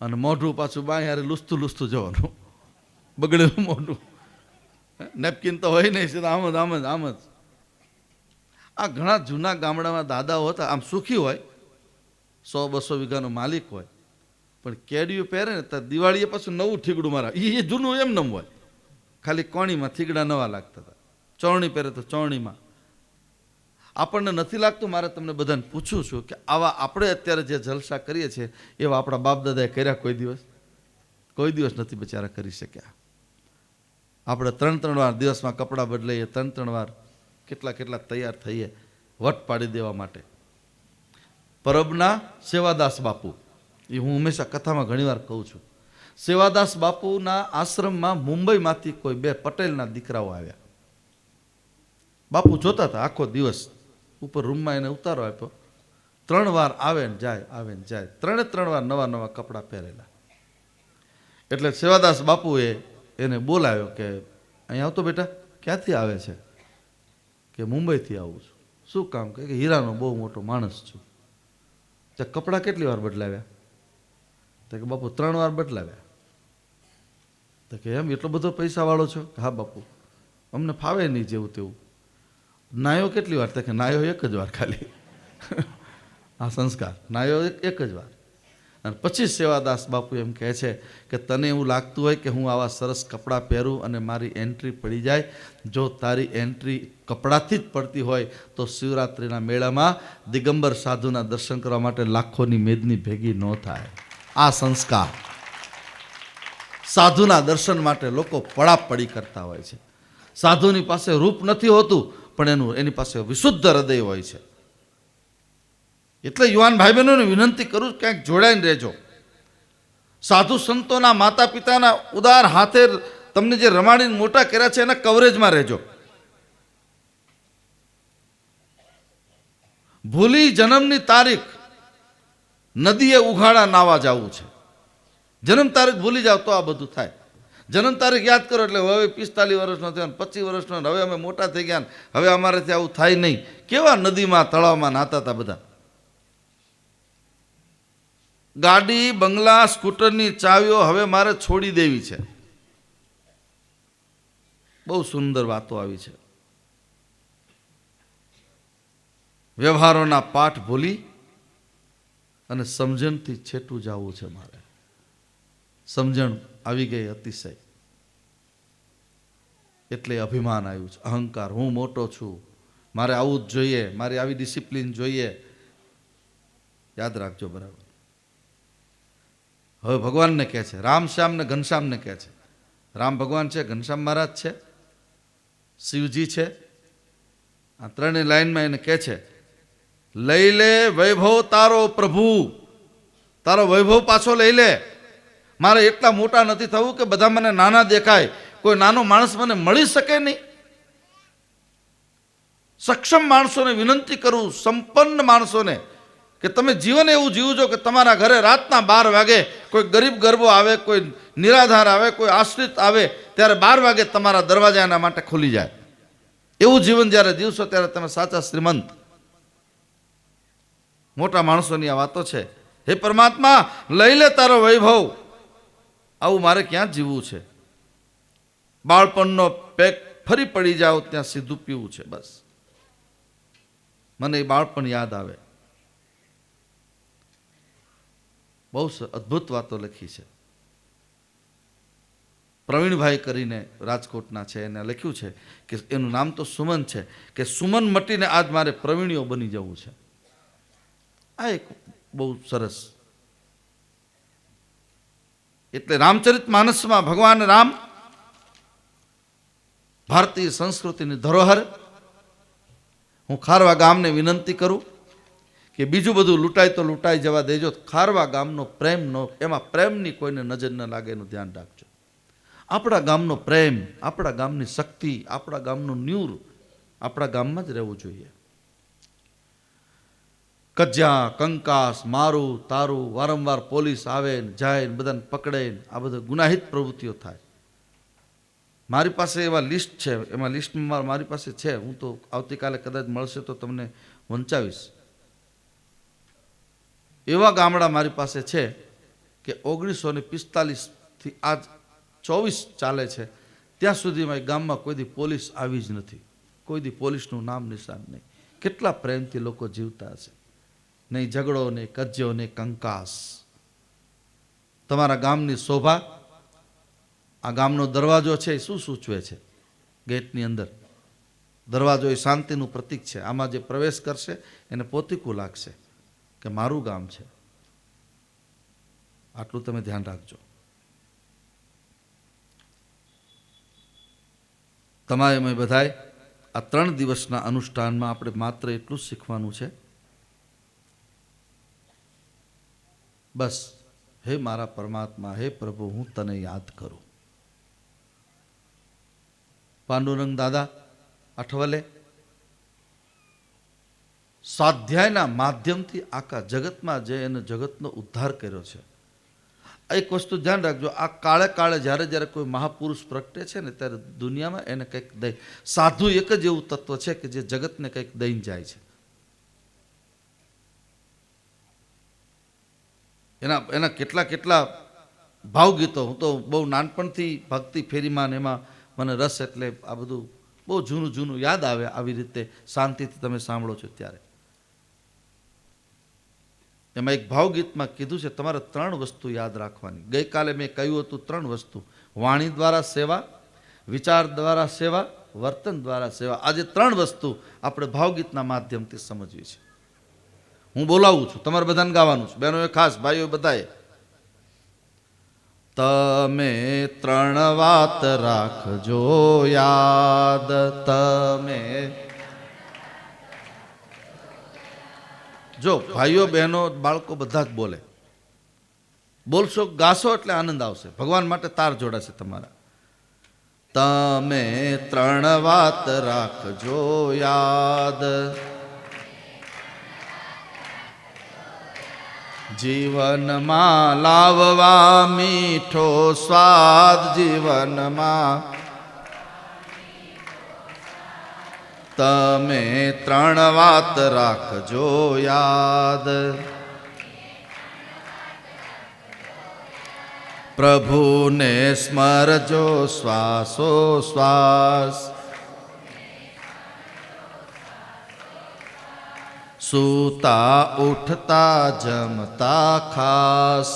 અને મોઢું પાછું બાય હારે લૂસતું લૂસતું જવાનું, બગડેલું મોઢું. નેપકિન તો હોય નહીં, સીધા આમ જ આમ જ આમ જ. આ ઘણા જૂના ગામડામાં દાદાઓ હતા, આમ સુખી હોય, 100-200 વીઘાનો માલિક હોય, પણ કેડિયું પહેરે ને તો દિવાળીએ પાછું નવું થીગડું મારા. એ જૂનું એમ નમ હોય, ખાલી કોણીમાં થીગડા નવા લાગતા હતા. ચોરણી પહેરે તો ચોરણીમાં. આપણને નથી લાગતું, મારે તમને બધાને પૂછું છું કે આવા આપણે અત્યારે જે જલસા કરીએ છીએ એવા આપણા બાપ દાદાએ કર્યા કોઈ દિવસ? કોઈ દિવસ નથી બચારા કરી શક્યા. આપણે 3-3 વાર દિવસમાં કપડાં બદલાઈએ, 3-3 વાર કેટલા તૈયાર થઈએ વટ પાડી દેવા માટે. પરબના સેવાદાસ બાપુ, એ હું હંમેશા કથામાં ઘણીવાર કહું છું. સેવાદાસ બાપુના આશ્રમમાં મુંબઈમાંથી કોઈ 2 પટેલના દીકરાઓ આવ્યા. બાપુ જોતા હતા આખો દિવસ, ઉપર રૂમમાં એને ઉતારો આપ્યો. 3 વાર આવે ને જાય, આવે ને જાય. 3 વાર નવા નવા કપડાં પહેરેલા. એટલે સેવાદાસ બાપુએ એને બોલાવ્યો કે અહીં આવતો બેટા. ક્યાંથી આવે છે? કે મુંબઈથી આવું છું. શું કામ? કે હીરાનો બહુ મોટો માણસ છું. તે કપડાં કેટલી વાર બદલાવ્યા? તો કે બાપુ 3 વાર બદલાવ્યા. તો કે એમ એટલો બધો પૈસાવાળો છો? હા બાપુ, અમને ફાવે નહીં જેવું તેવું. નાયો કેટલી વાર? તો કે નાયો 1 જ વાર ખાલી. આ સંસ્કાર, નાયો 1 જ વાર. અને પછી સેવાદાસ બાપુ એમ કહે છે કે તને એવું લાગતું હોય કે હું આવા સરસ કપડાં પહેરું અને મારી એન્ટ્રી પડી જાય, જો તારી એન્ટ્રી કપડાથી જ પડતી હોય તો શિવરાત્રિના મેળામાં દિગંબર સાધુના દર્શન કરવા માટે લાખોની મેદની ભેગી ન થાય. આ સંસ્કાર. સાધુના દર્શન માટે લોકો પડાપડી કરતા હોય છે. સાધુની પાસે રૂપ નથી હોતું, પણ એની પાસે વિશુદ્ધ હૃદય હોય છે. એટલે યુવાન ભાઈ બહેનોને વિનંતી કરું, ક્યાંક જોડાઈને રહેજો. સાધુ સંતોના માતા પિતાના ઉદાર હાથે તમને જે રમાડીને મોટા કર્યા છે એના કવરેજમાં રહેજો. ભૂલી જન્મની તારીખ, નદીએ ઉઘાડા નાવા જવું છે. જન્મ તારીખ ભૂલી જાવ તો આ બધું થાય. જન્મ તારીખ યાદ કરો એટલે હવે 45 વર્ષનો થયો, 25 વર્ષનો, હવે અમે મોટા થઈ ગયા, હવે અમારેથી આવું થાય નહીં. કેવા નદીમાં તળાવમાં નાતા હતા બધા. ગાડી, બંગલા, સ્કૂટરની ચાવીઓ હવે મારે છોડી દેવી છે. બહુ સુંદર વાતો આવી છે. વ્યવહારોના પાઠ ભૂલી અને સમજણથી છેટું જવું છે મારે. સમજણ આવી ગઈ અતિશય, એટલે અભિમાન આવ્યું છે, અહંકાર. હું મોટો છું, મારે આવું જ જોઈએ, મારી આવી ડિસિપ્લિન જોઈએ. યાદ રાખજો બરાબર. હવે ભગવાનને કહે છે, રામ શ્યામ ને ઘનશ્યામને કહે છે. રામ ભગવાન છે, ઘનશ્યામ મહારાજ છે, શિવજી છે. આ 3 લાઈનમાં એને કહે છે, લઈ લે વૈભવ તારો પ્રભુ, તારો વૈભવ પાછો લઈ લે. મારે એટલા મોટા નથી થવું કે બધા મને નાના દેખાય. કોઈ નાનો માણસ મને મળી શકે નહીં? સક્ષમ માણસોને વિનંતી કરું, સંપન્ન માણસોને, કે તમે જીવન એવું જીવજો કે તમારા ઘરે રાતના 12 વાગે કોઈ ગરીબ ગરબો આવે, કોઈ નિરાધાર આવે, કોઈ આશ્રિત આવે, ત્યારે 12 વાગે તમારા દરવાજા એના માટે ખુલી જાય. એવું જીવન જ્યારે જીવશો ત્યારે તમે સાચા શ્રીમંત. મોટા માણસોની આ વાતો છે. હે પરમાત્મા, લઈ લે તારો વૈભવ. આવું મારે ક્યાં જીવવું છે? બાળપણનો પેક ફરી પડી જાવ ત્યાં સીધું પીવું છે. બસ મને એ બાળપણ યાદ આવે. બહુ અદ્ભુત વાતો લખી છે. પ્રવીણભાઈ કરીને રાજકોટના છે, એને લખ્યું છે કે એનું નામ તો સુમન છે, કે સુમન મટીને આજ મારે પ્રવીણીઓ બની જવું છે. આ એક બહુ સરસ. એટલે રામચરિત માનસમાં ભગવાન રામ ભારતીય સંસ્કૃતિની ધરોહર. હું ખારવા ગામને વિનંતી કરું કે બીજું બધું લૂંટાય તો લૂંટાઈ જવા દેજો, ખારવા ગામનો પ્રેમનો, એમાં પ્રેમની કોઈને નજર ન લાગે એનું ધ્યાન રાખજો. આપણા ગામનો પ્રેમ, આપણા ગામની શક્તિ, આપણા ગામનું ન્યુર આપણા ગામમાં જ રહેવું જોઈએ. કજ્યા, કંકાસ, મારું તારું, વારંવાર પોલીસ આવે ને જાય ને બધાને પકડે ને આ બધું ગુનાહિત પ્રવૃત્તિઓ થાય. મારી પાસે એવા લિસ્ટ છે, એમાં લિસ્ટમાં મારી પાસે છે, હું તો આવતીકાલે કદાચ મળશે તો તમને વંચાવીશ. એવા ગામડા મારી પાસે છે કે 1945થી આજ 24 ચાલે છે, ત્યાં સુધીમાં એ ગામમાં કોઈ દી પોલીસ આવી જ નથી. કોઈ દી પોલીસનું નામ નિશાન નહીં. કેટલા પ્રેમથી લોકો જીવતા હશે. નહીં ઝઘડો, નહીં કજ્યો, નહીં કંકાસ. તમારા ગામની શોભા, આ ગામનો દરવાજો છે એ શું સૂચવે છે? ગેટની અંદર દરવાજો એ શાંતિનું પ્રતીક છે. આમાં જે પ્રવેશ કરશે એને પોતીકું લાગશે કે મારું ગામ છે. આટલું તમે ધ્યાન રાખજો. તમારે મેં બધાય આ 3 દિવસના અનુષ્ઠાનમાં આપણે માત્ર એટલું જ શીખવાનું છે. બસ, હે મારા પરમાત્મા, હે પ્રભુ, હું તને યાદ કરું. પાંડુરંગ દાદા અઠવલે સ્વાધ્યાયના માધ્યમથી આખા જગતમાં જઈ અને જગતનો ઉદ્ધાર કર્યો છે. એક વસ્તુ ધ્યાન રાખજો, આ કાળે કાળે જ્યારે જ્યારે કોઈ મહાપુરુષ પ્રગટે છે ને ત્યારે દુનિયામાં એને કંઈક દઈ, સાધુ એક જ એવું તત્વ છે કે જે જગતને કંઈક દઈને જાય છે. એના કેટલા કેટલા ભાવગીતો, હું તો બહુ નાનપણથી ભક્તિ ફેરીમાં એમાં મને રસ, એટલે આ બધું બહુ જૂનું જૂનું યાદ આવે. આવી રીતે શાંતિથી તમે સાંભળો છો ત્યારે એમાં એક ભાવગીતમાં કીધું છે તમારે 3 વસ્તુ યાદ રાખવાની. ગઈકાલે મેં કહ્યું હતું 3 વસ્તુ: વાણી દ્વારા સેવા, વિચાર દ્વારા સેવા, વર્તન દ્વારા સેવા. આજે 3 વસ્તુ આપણે ભાવગીતના માધ્યમથી સમજવી છે. હું બોલાવું છું, તમારે બધાને ગાવાનું છે. બહેનોએ ખાસ, ભાઈઓ બધાએ. તમે 3 વાત રાખજો યાદ. તમે જો ભાઈઓ બહેનો બાળકો બધા જ બોલે. બોલશો, ગાશો એટલે આનંદ આવશે. ભગવાન માટે તાર જોડાશે તમારા. તમે 3 વાત રાખજો યાદ. જીવનમાં લાવવા મીઠો સ્વાદ. જીવનમાં તમે 3 વાત રાખજો યાદ. પ્રભુને સ્મરજો શ્વાસો શ્વાસ. સૂતા ઉઠતા જમતા ખાસ.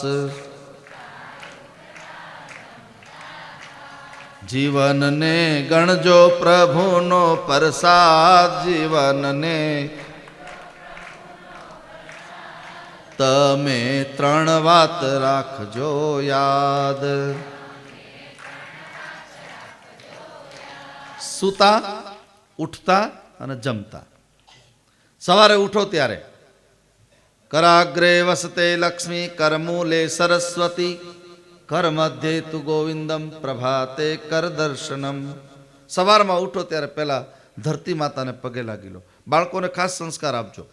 જીવનને ગણજો પ્રભુનો પ્રસાદ. જીવનને તમે 3 વાત રાખજો યાદ. સૂતા, ઉઠતા અને જમતા. સવારે ઉઠો ત્યારે કરાગ્રે વસતે લક્ષ્મી, કરમૂલે સરસ્વતી, કર મધ્યે તુ ગોવિંદમ પ્રભાતે કર દર્શનમ. સવારમાં ઉઠો ત્યારે પહેલા ધરતી માતાને પગે લાગી લો. બાળકોને ખાસ સંસ્કાર આપજો,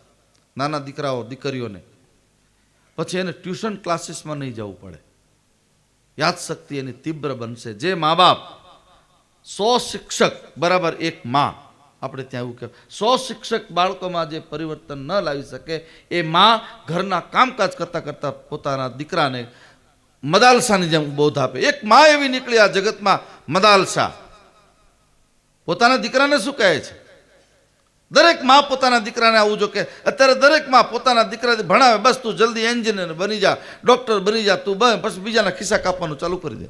નાના દીકરાઓ દીકરીઓને. પછી એને ટ્યુશન ક્લાસીસમાં નહીં જવું પડે, યાદશક્તિ એની તીવ્ર બનશે. જે મા બાપ 100 શિક્ષક બરાબર એક માં, આપણે ત્યાં એવું કહેવાય, 100 શિક્ષક બાળકોમાં જે પરિવર્તન ન લાવી શકે એ માં ઘરના કામકાજ કરતા કરતા પોતાના દીકરાને મદાલસાની જેમ બોધ આપે. એક માં એવી નીકળી આ જગતમાં, મદાલસા. પોતાના દીકરાને શું કહે છે? દરેક માં પોતાના દીકરાને આવું જો કે અત્યારે દરેક માં પોતાના દીકરાને ભણાવે, બસ તું જલ્દી એન્જિનિયર બની જા, ડોક્ટર બની જા, તું બસ, પછી બીજાના ખિસ્સા કાપવાનું ચાલુ કરી દે.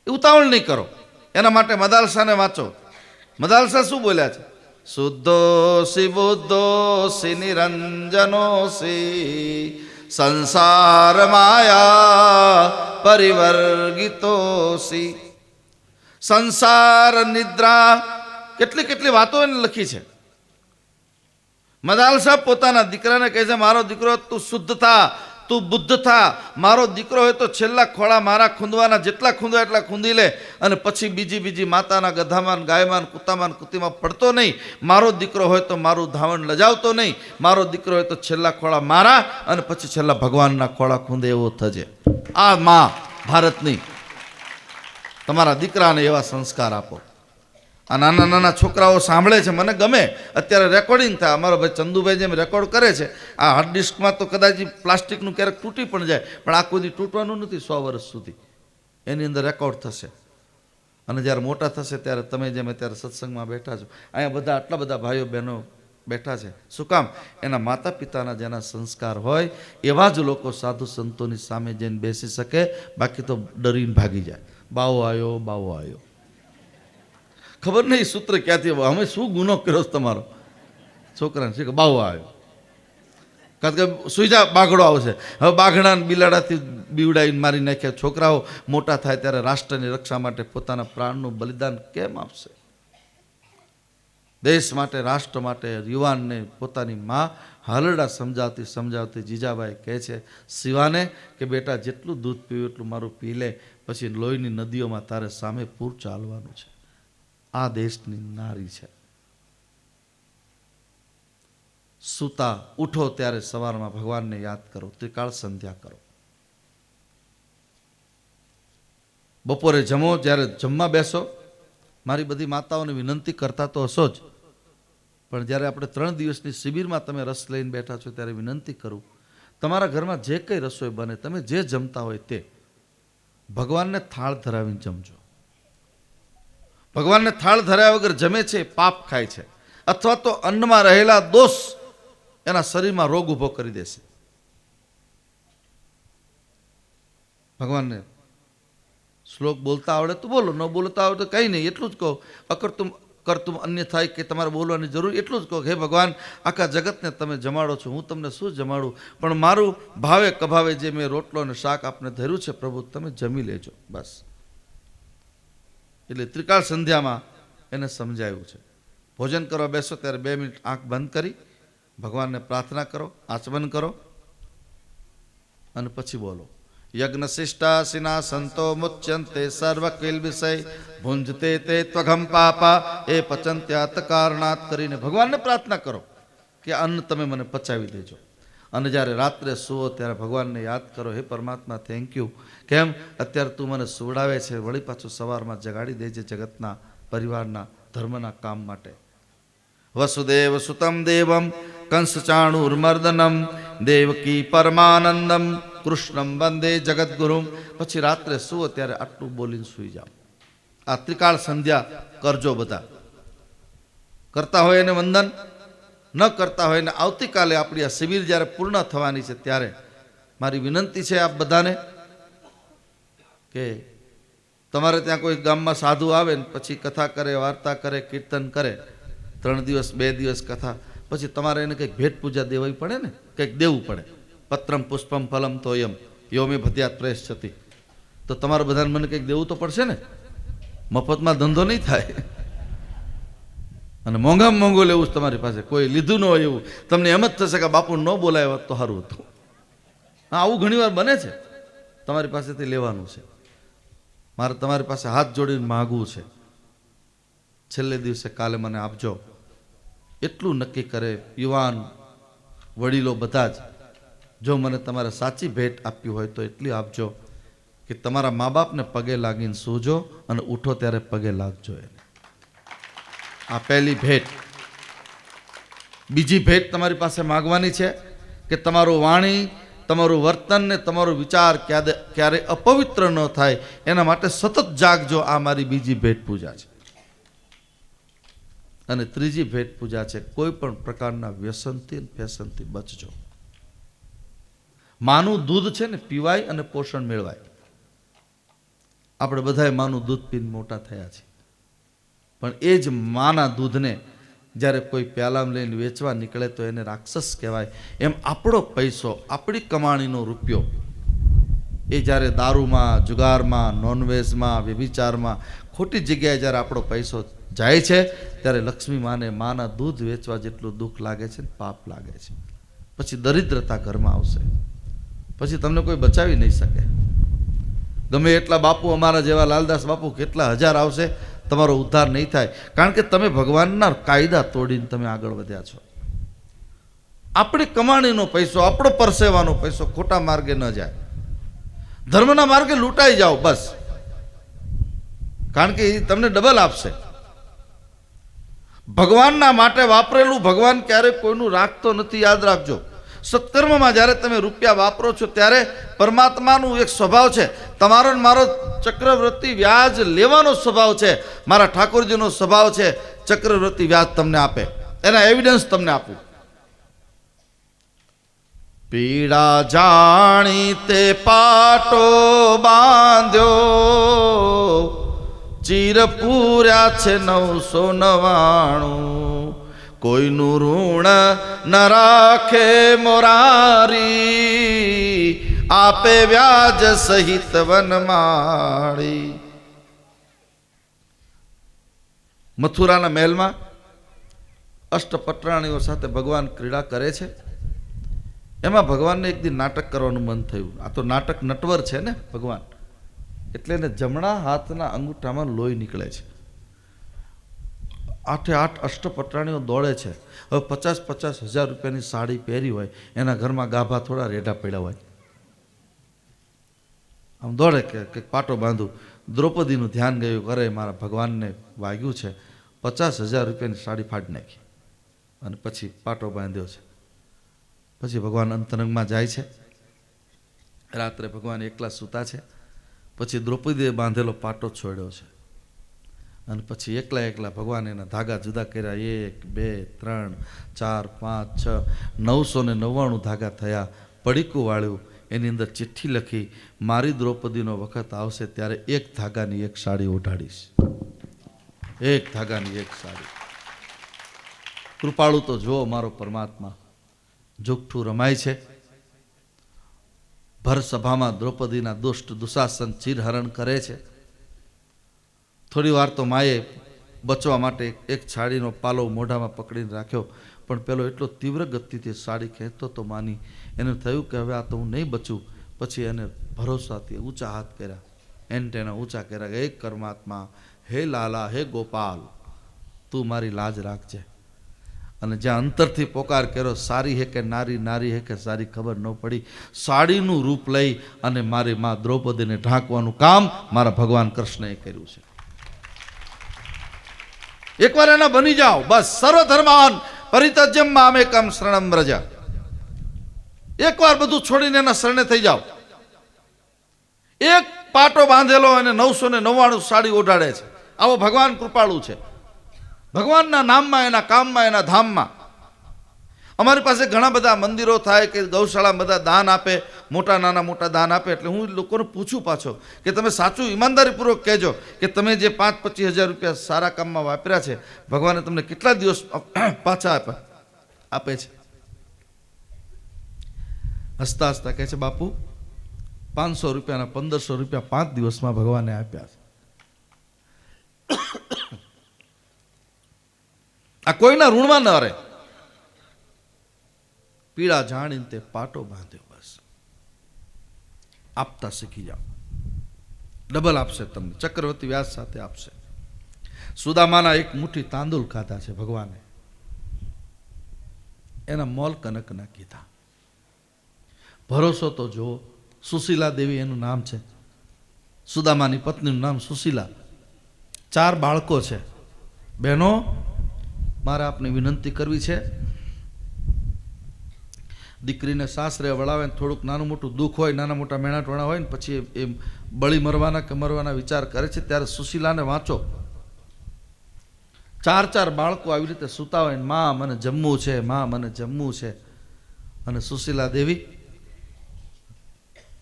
ઉતાવળ નહીં કરો. એના માટે મદાલસાને વાંચો. મદાલસા શું બોલ્યા છે? શુદ્ધોસી બુદ્ધોસી નિરંજનોસી સંસાર માયા પરિવર્ગિતોસી. સંસાર નિદ્રા, કેટલી કેટલી વાતો એને લખી છે. મદાલસા પોતાના દીકરાને કહે છે, મારો દીકરો તું શુદ્ધ થા, તું બુદ્ધ થા. મારો દીકરો હોય તો છેલ્લા ખોળા મારા ખૂંદવાના, જેટલા ખૂંદવા એટલા ખૂંદી લે, અને પછી બીજી માતાના ગધામાન ગાયમાન કુતામાન કુતીમાં પડતો નહીં. મારો દીકરો હોય તો મારું ધાવણ લજાવતો નહીં. મારો દીકરો હોય તો છેલ્લા ખોળા મારા અને પછી છેલ્લા ભગવાનના ખોળા ખૂંદે એવો થજે. આ માં ભારતની. તમારા દીકરાને એવા સંસ્કાર આપો. આ નાના નાના છોકરાઓ સાંભળે છે, મને ગમે. અત્યારે રેકોર્ડિંગ થાય, અમારો ભાઈ ચંદુભાઈ જેમ રેકોર્ડ કરે છે. આ હાર્ડ ડિસ્કમાં તો કદાચ પ્લાસ્ટિકનું ક્યારેક તૂટી પણ જાય, પણ આ કોઈ તૂટવાનું નથી. 100 વર્ષ સુધી એની અંદર રેકોર્ડ થશે. અને જ્યારે મોટા થશે ત્યારે તમે જેમ અત્યારે સત્સંગમાં બેઠા છો, અહીંયા બધા આટલા બધા ભાઈઓ બહેનો બેઠા છે. શું કામ? એના માતા પિતાના જેના સંસ્કાર હોય એવા જ લોકો સાધુ સંતોની સામે જઈને બેસી શકે. બાકી તો ડરીને ભાગી જાય. બાવો આવ્યો, બાવો આવ્યો. ખબર નહીં સૂત્ર ક્યાંથી, અમે શું ગુનો કર્યો તમારો છોકરાને? શું કે બાવો આવ્યો? કારણ કે સુઈજા બાઘડો આવશે. હવે બાઘડાને બિલાડાથી બીવડાવીને મારી નાખ્યા. છોકરાઓ મોટા થાય ત્યારે રાષ્ટ્રની રક્ષા માટે પોતાના પ્રાણનું બલિદાન કેમ આપશે? દેશ માટે, રાષ્ટ્ર માટે યુવાનને પોતાની માં હાલરડા સમજાવતી જીજાબાઈ કહે છે શિવાને કે બેટા જેટલું દૂધ પીવું એટલું મારું પી લે, પછી લોહીની નદીઓમાં તારે સામે પૂર ચાલવાનું છે. આ દેશની નારી છે. સૂતા ઉઠો ત્યારે સવારમાં ભગવાનને યાદ કરો, ત્રિકાળ સંધ્યા કરો. બપોરે જમો, જ્યારે જમવા બેસો, મારી બધી માતાઓને વિનંતી કરતા તો હશો જ, પણ જ્યારે આપણે 3 દિવસની શિબિરમાં તમે રસ લઈને બેઠા છો ત્યારે વિનંતી કરું, તમારા ઘરમાં જે કંઈ રસોઈ બને, તમે જે જમતા હોય તે ભગવાનને થાળ ધરાવીને જમજો. ભગવાનને થાળ ધરાવ્યા વગર જમે છે પાપ ખાય છે, અથવા તો અન્નમાં રહેલા દોષ એના શરીરમાં રોગ ઊભો કરી દેશે. ભગવાનને શ્લોક બોલતા આવડે તો બોલો, ન બોલતા આવડે તો કંઈ નહીં. એટલું જ કહો, અકર્તુમ કરતુમ અન્ય થાય કે તમારે બોલવાની જરૂર. એટલું જ કહો, હે ભગવાન, આખા જગતને તમે જમાડો છો, હું તમને શું જમાડું, પણ મારું ભાવે કભાવે જે મેં રોટલો અને શાક આપને ધર્યું છે પ્રભુ, તમે જમી લેજો. બસ. એટલે ત્રિકાળ સંધ્યામાં એને સમજાયું છે. ભોજન કરવા બેસો ત્યારે 2 મિનિટ આંખ બંધ કરી ભગવાનને પ્રાર્થના કરો, આચમન કરો અને પછી બોલો. યજ્ઞ શિષ્ટાસિના સંતો મુચ્યંતે સર્વ કિલ વિષય ભુંજતે તે ત્વઘમ પાપા એ પચંત્યાત કારણાત કરીને ભગવાનને પ્રાર્થના કરો કે અન્ન તમે મને પચાવી દેજો. અને જ્યારે રાત્રે સુવો ત્યારે ભગવાનને યાદ કરો, હે પરમાત્મા થેન્ક યુ, કેમ અત્યારે તું મને સુવડાવે છે, વળી પાછું સવારમાં જગાડી દેજે જગતના પરિવારના ધર્મના કામ માટે. વસુદેવ સુતમ દેવમ કંસચાણુર્મર્દનમ દેવકી પરમાનંદમ કૃષ્ણમ વંદે જગદગુરુમ. પછી રાત્રે સુવો ત્યારે આટલું બોલીને સૂઈ જાઓ. આ ત્રિકાળ સંધ્યા કરજો. બધા કરતા હોય એને વંદન, ન કરતા હોય ને આવતીકાલે આપણી આ શિબિર જ્યારે પૂર્ણ થવાની છે ત્યારે મારી વિનંતી છે આપ બધાને કે તમારે ત્યાં કોઈ ગામમાં સાધુ આવે ને પછી કથા કરે, વાર્તા કરે, કીર્તન કરે, 3 દિવસ 2 દિવસ કથા, પછી તમારે એને કંઈક ભેટ પૂજા દેવી પડે ને, કંઈક દેવું પડે. પત્રમ પુષ્પમ ફલમ તોયમ યોમે ભદ્યાત પ્રેસ છતી. તો તમારે બધાને મને કંઈક દેવું તો પડશે ને. મફતમાં ધંધો નહીં થાય. અને મોંઘામાં મોંઘું લેવું તમારી પાસે, કોઈ લીધું ન હોય એવું. તમને એમ જ થશે કે બાપુ ન બોલાય તો સારું હતું. હા, આવું ઘણી વાર બને છે. તમારી પાસેથી લેવાનું છે. મારે તમારી પાસે હાથ જોડીને માગવું છે, છેલ્લે દિવસે કાલે મને આપજો. એટલું નક્કી કરે યુવાન વડીલો બધા જ. જો મને તમારે સાચી ભેટ આપવી હોય તો એટલી આપજો કે તમારા મા બાપને પગે લાગીને સૂજો અને ઉઠો ત્યારે પગે લાગજો એને. આ પહેલી ભેટ. બીજી ભેટ તમારી પાસે માગવાની છે કે તમારું વાણી, તમારું વર્તન ને તમારો વિચાર ક્યારે અપવિત્ર ન થાય એના માટે સતત જાગજો. આ મારી બીજી ભેટ પૂજા છે. અને ત્રીજી ભેટ પૂજા છે કોઈ પણ પ્રકારના વ્યસનથી ફેશનથી બચજો. માનું દૂધ છે ને પીવાય અને પોષણ મેળવાય. આપણે બધાએ માનું દૂધ પીને મોટા થયા છે, પણ એ જ માના દૂધને જ્યારે કોઈ પ્યાલામાં લઈને વેચવા નીકળે તો એને રાક્ષસ કહેવાય. એમ આપણો પૈસો, આપણી કમાણીનો રૂપિયો એ જ્યારે દારૂમાં, જુગારમાં, નોનવેજમાં, વ્યભિચારમાં, ખોટી જગ્યાએ જ્યારે આપણો પૈસો જાય છે ત્યારે લક્ષ્મી માને માના દૂધ વેચવા જેટલું દુઃખ લાગે છે, પાપ લાગે છે. પછી દરિદ્રતા ઘરમાં આવશે, પછી તમને કોઈ બચાવી નહીં શકે. ગમે એટલા બાપુ, અમારા જેવા લાલદાસ બાપુ કેટલા હજાર આવશે, તમારો ઉદ્ધાર નહીં થાય. કારણ કે તમે ભગવાનના કાયદા તોડીને તમે આગળ વધ્યા છો. આપણી કમાણીનો પૈસો, આપણો પરસેવાનો પૈસો ખોટા માર્ગે ન જાય. ધર્મના માર્ગે લૂંટાઈ જાઓ બસ, કારણ કે એ તમને ડબલ આપશે. ભગવાનના માટે વાપરેલું ભગવાન ક્યારેય કોઈનું રાખતો નથી, યાદ રાખજો. સત્કર્મમાં જ્યારે તમે રૂપિયા વાપરો છો ત્યારે પરમાત્માનું એક સ્વભાવ છે, તમારો ને મારો ચક્રવર્તી વ્યાજ લેવાનો સ્વભાવ છે. મારા ઠાકોરજીનો સ્વભાવ છે ચક્રવર્તી વ્યાજ તમને આપે. એના એવિડન્સ તમને આપું. પીડા જાણી તે પાટો બાંધ્યો, ચીર પૂર્યા છે 999. કોઈનું ઋણ ન રાખે મોરારી, આપે વ્યાજ સહિત વનમાળી. મથુરાના મહેલમાં અષ્ટપટરાણીઓ સાથે ભગવાન ક્રીડા કરે છે. એમાં ભગવાનને એક દિન નાટક કરવાનું મન થયું. આ તો નાટક નટવર છે ને ભગવાન, એટલે એને જમણા હાથના અંગૂઠામાં લોહી નીકળે છે. 8 અષ્ટપટરાણીઓ દોડે છે. હવે 50,000 રૂપિયાની સાડી પહેરી હોય, એના ઘરમાં ગાભા થોડા રેઢા પડ્યા હોય, આમ દોડે કે પાટો બાંધું. દ્રૌપદીનું ધ્યાન ગયું, કરે મારા ભગવાનને વાગ્યું છે, 50,000 રૂપિયાની સાડી ફાડી નાખી અને પછી પાટો બાંધ્યો છે. પછી ભગવાન અંતરંગમાં જાય છે. રાત્રે ભગવાન એકલા સૂતા છે. પછી દ્રૌપદીએ બાંધેલો પાટો છોડ્યો છે અને પછી એકલા ભગવાન એના ધાગા જુદા કર્યા. 1, 2, 3, 4, 5, 6, 999 ધાગા થયા. પડીકું વાળ્યું, એની અંદર ચિઠ્ઠી લખી, મારી દ્રૌપદીનો વખત આવશે ત્યારે એક ધાગાની એક સાડી ઓઢાડીશ. એક ધાગાની એક સાડી. કૃપાળુ તો જુઓ મારો પરમાત્મા. જોગઠું રમાય છે. ભર સભામાં દ્રૌપદીના દુષ્ટ દુશાસન ચીરહરણ કરે છે. થોડી વાર તો માએ બચવા માટે એક સાડીનો પાલો મોઢામાં પકડીને રાખ્યો, પણ પેલો એટલો તીવ્ર ગતિથી સાડી ખેંચતો તો માની એને થયું કે હવે આ તો હું નહીં બચું. પછી એને ભરોસાથી ઊંચા હાથ કર્યા, એન્ટેના ઊંચા કર્યા, હે પરમાત્મા, હે લાલા, હે ગોપાલ, તું મારી લાજ રાખજે. અને જ્યાં અંતરથી પોકાર કર્યો, સારી હે કે નારી, નારી હે કે સારી, ખબર ન પડી. સાડીનું રૂપ લઈ અને મારી મા દ્રૌપદીને ઢાંકવાનું કામ મારા ભગવાન કૃષ્ણએ કર્યું છે. એકવાર એના બની જાઓ બસ. સર્વધર્માન પરિત્યજ્યમ મામેકમ શરણમ વ્રજ. એકવાર બધું છોડીને એના શરણે થઈ જાઓ. એક પાટો બાંધેલો અને 999 સાડી ઓઢાડે છે. આવો ભગવાન કૃપાળુ છે. ભગવાનના નામમાં, એના કામમાં, એના ધામમાં. અમારી પાસે ઘણા બધા મંદિરો થાય કે ગૌશાળા બધા દાન આપે, મોટા નાના મોટા દાન આપે. એટલે હું લોકોને પૂછું પાછો કે તમે સાચું ઈમાનદારીપૂર્વક કહેજો કે તમે જે 5-25 હજાર રૂપિયા સારા કામમાં વાપર્યા છે, ભગવાને તમને કેટલા દિવસ પાછા આપે છે? હસતા હસતા કહે છે, બાપુ 500 રૂપિયાના 1500 રૂપિયા 5 દિવસમાં ભગવાને આપ્યા છે. આ કોઈના ઋણમાં ન રહે. પીડા જાણીને તે પાટો બાંધ્યો બસ. આપતા શીખી જાઓ, ડબલ આપશે તમને, ચક્રવર્તી વ્યાસ સાથે આપશે. સુદામાના એક મુઠ્ઠી તાંદુલ ખાધા છે ભગવાને, એના મોલ કનકના કીધા. ભરોસો તો જુઓ, સુશીલા દેવી એનું નામ છે, સુદામાની પત્નીનું નામ સુશીલા. 4 બાળકો છે. બહેનો, મારે આપને વિનંતી કરવી છે, દીકરીને સાસરે વળાવે થોડુંક નાનું મોટું દુઃખ હોય, નાના મોટા મેણાટોણા હોય ને પછી એ બળી મરવાના કે મરવાના વિચાર કરે છે, ત્યારે સુશીલાને વાંચો. 4 બાળકો આવી રીતે સૂતા હોય ને માં મને જમવું છે, માં મને જમવું છે, અને સુશીલા દેવી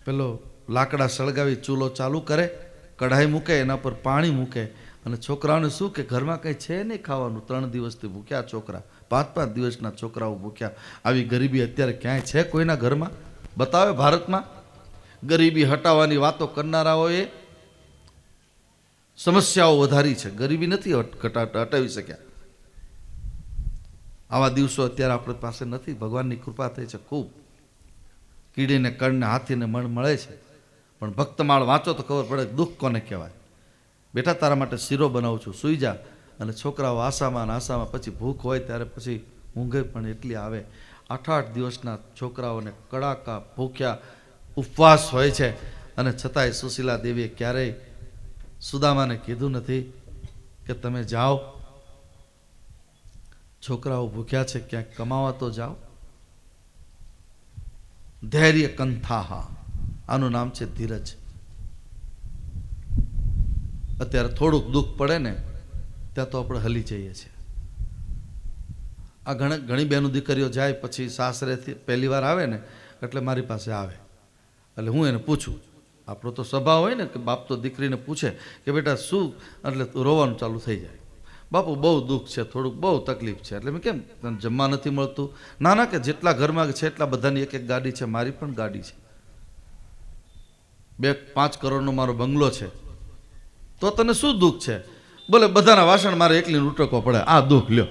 પેલો લાકડા સળગાવી ચૂલો ચાલુ કરે, કઢાઈ મૂકે, એના પર પાણી મૂકે, અને છોકરાઓને શું કે ઘરમાં કંઈ છે નહીં ખાવાનું, 3 દિવસથી ભૂખ્યા છોકરા, 5-5 દિવસના છોકરાઓ ભૂખ્યા. આવી ગરીબી અત્યારે ક્યાંય છે કોઈના ઘરમાં? બતાવે ભારતમાં? ગરીબી હટાવવાની વાતો કરનારાઓએ સમસ્યાઓ વધારી છે, ગરીબી નથી હટાવી શક્યા. આવા દિવસો અત્યારે આપણી પાસે નથી, ભગવાનની કૃપા થઈ છે ખૂબ. કીડીને કણને હાથીને મણ મળે છે, પણ ભક્તમાળ વાંચો તો ખબર પડે દુઃખ કોને કહેવાય. બેટા તારા માટે શીરો બનાવું છું, સૂઈ જા. અને છોકરાઓ આશામાં આશામાં, પછી ભૂખ હોય ત્યારે પછી ઊંઘે પણ એટલી આવે. 8-8 દિવસના છોકરાઓને કડાકા ભૂખ્યા ઉપવાસ હોય છે, અને છતાંય સુશીલા દેવીએ ક્યારેય સુદામાને કીધું નથી કે તમે જાઓ, છોકરાઓ ભૂખ્યા છે, ક્યાંક કમાવા તો જાઓ. ધૈર્ય કંથાહા, આનું નામ છે ધીરજ. અત્યારે થોડુંક દુઃખ પડે ને ત્યાં તો આપણે હલી જઈએ છીએ. આ ઘણી બહેનો દીકરીઓ જાય પછી સાસરેથી પહેલી વાર આવે ને એટલે મારી પાસે આવે, એટલે હું એને પૂછું, આપણો તો સ્વભાવ હોય ને કે બાપ તો દીકરીને પૂછે કે બેટા શું, એટલે રોવાનું ચાલુ થઈ જાય. બાપુ બહુ દુઃખ છે, થોડુંક બહુ તકલીફ છે. એટલે મેં કેમ તને જમવા નથી મળતું? ના કે જેટલા ઘરમાં છે એટલા બધાની એક ગાડી છે, મારી પણ ગાડી છે, 2-5 કરોડનો મારો બંગલો છે, તો તને શું દુઃખ છે? બોલે બધાના વાસણ મારે એકલીને ઉટકો પડે, આ દુઃખ લ્યો.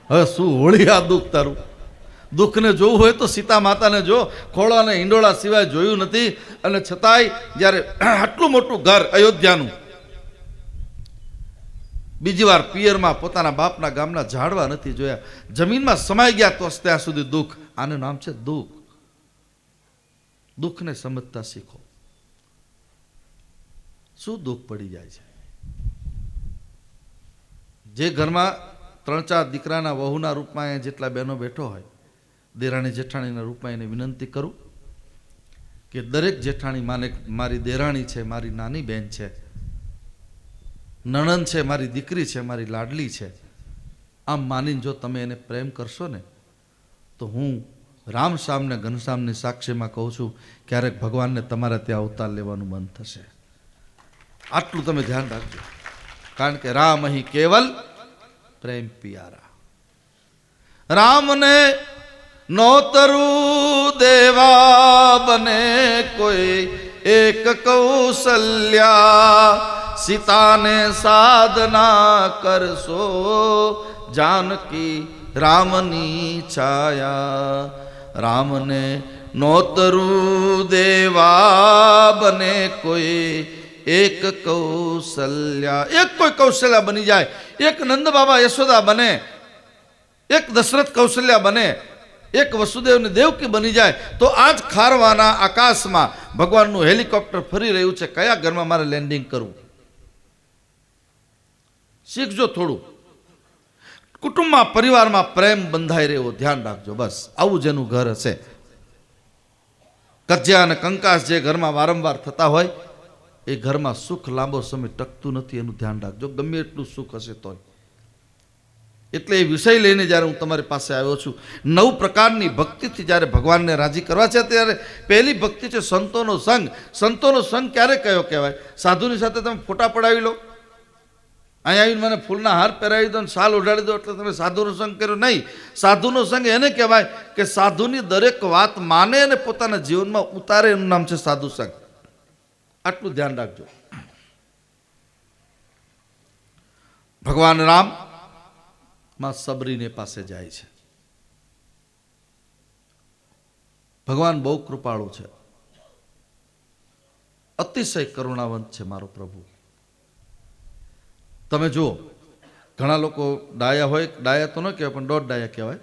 હવે શું હોળી આ દુઃખ તારું? દુઃખને જોવું હોય તો સીતા માતાને જો, ખોળા અને હિંડોળા સિવાય જોયું નથી. અને છતાંય જ્યારે આટલું મોટું ઘર અયોધ્યાનું, બીજી વાર પિયરમાં પોતાના બાપના ગામના ઝાડવા નથી જોયા, જમીનમાં સમાઈ ગયા તો ત્યાં સુધી દુઃખ. આનું નામ છે દુઃખ. દુઃખને સમજતા શીખો. શું દુઃખ પડી જાય છે? જે ઘરમાં 3-4 દીકરાના વહુના રૂપમાં જેટલા બહેનો બેઠો હોય, દેરાણી જેઠાણીના રૂપમાં એને વિનંતી કરું કે દરેક જેઠાણી માને મારી દેરાણી છે, મારી નાની બહેન છે, નણંદ છે, મારી દીકરી છે, મારી લાડલી છે. આમ માનીને જો તમે એને પ્રેમ કરશો ને તો હું રામ શામને ઘનશ્યામની સાક્ષીમાં કહું છું, ક્યારેક ભગવાનને તમારે ત્યાં અવતાર લેવાનું મન થશે. આટલું તમે ધ્યાન રાખજો, કારણ કે રામ અહીં કેવલ પ્રેમ પિયારા. રામને નોતરું દેવા બને કોઈ એક કૌશલ્યા, સીતાને સાધના કરશો જાનકી રામની છાયા. રામને નોતરું દેવા બને કોઈ એક કૌશલ્યા, એક કોઈ કૌશલ્યા બની જાય, એક નંદ બાબા યશોદા બને, એક દશરથ કૌશલ્યા બને, એક વસુદેવની દેવકી બની જાય, તો આજ ખારવાના આકાશમાં ભગવાનનું હેલિકોપ્ટર ફરી રહ્યું છે. કયા ઘરમાં મારે લેન્ડિંગ કરવું? શીખજો થોડું. કુટુંબમાં પરિવારમાં પ્રેમ બંધાઈ રહ્યો ધ્યાન રાખજો. બસ આવું જેનું ઘર હશે. કજ્યા અને કંકાસ જે ઘરમાં વારંવાર થતા હોય એ ઘરમાં સુખ લાંબો સમય ટકતું નથી, એનું ધ્યાન રાખજો, ગમે એટલું સુખ હશે તોય. એટલે એ વિષય લઈને જ્યારે હું તમારી પાસે આવ્યો છું, 9 પ્રકારની ભક્તિથી જ્યારે ભગવાનને રાજી કરવા છે, ત્યારે પહેલી ભક્તિ છે સંતોનો સંગ. સંતોનો સંગ ક્યારે કયો કહેવાય? સાધુની સાથે તમે ફોટા પડાવી લો, અહીંયા આવીને મને ફૂલના હાર પહેરાવી દો, શાલ ઉડાડી દો એટલે તમે સાધુનો સંગ કર્યો? નહીં. સાધુનો સંગ એને કહેવાય કે સાધુની દરેક વાત માને અને પોતાના જીવનમાં ઉતારે, એનું નામ છે સાધુ સંગ. આટલું ધ્યાન રાખજો. ભગવાન રામ માં સબરીને પાસે જાય છે. ભગવાન બહુ કૃપાળુ છે. અતિશય કરુણાવંત છે મારો પ્રભુ. તમે જુઓ, ઘણા લોકો ડાયા હોય, ડાયા તો ન કહેવાય પણ દોઢ ડાયા કહેવાય.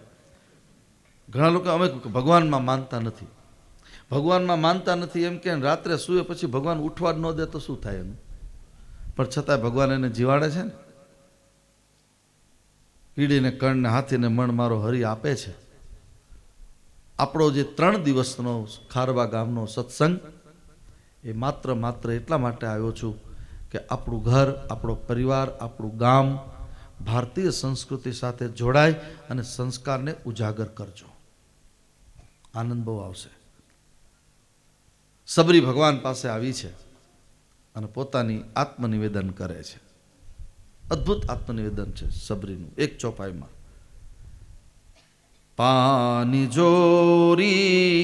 ઘણા લોકો અમે ભગવાનમાં માનતા નથી, ભગવાનમાં માનતા નથી એમ કે રાત્રે સૂએ પછી ભગવાન ઉઠવા જ ન દે તો શું થાય એનું? પણ છતાંય ભગવાન એને જીવાડે છે ને. કીડીને કણને હાથીને મણ મારો હરી આપે છે. આપણો જે 3 દિવસનો ખારવા ગામનો સત્સંગ એ માત્ર એટલા માટે આવ્યો છું કે આપણું ઘર, આપણો પરિવાર, આપણું ગામ ભારતીય સંસ્કૃતિ સાથે જોડાય અને સંસ્કારને ઉજાગર કરજો. આનંદ બહુ આવશે. સબરી ભગવાન પાસે આવી છે અને પોતાની આત્મનિવેદન કરે છે. અદ્ભુત આત્મનિવેદન છે સબરીનું. એક ચોપાઈમાં પાની જોરી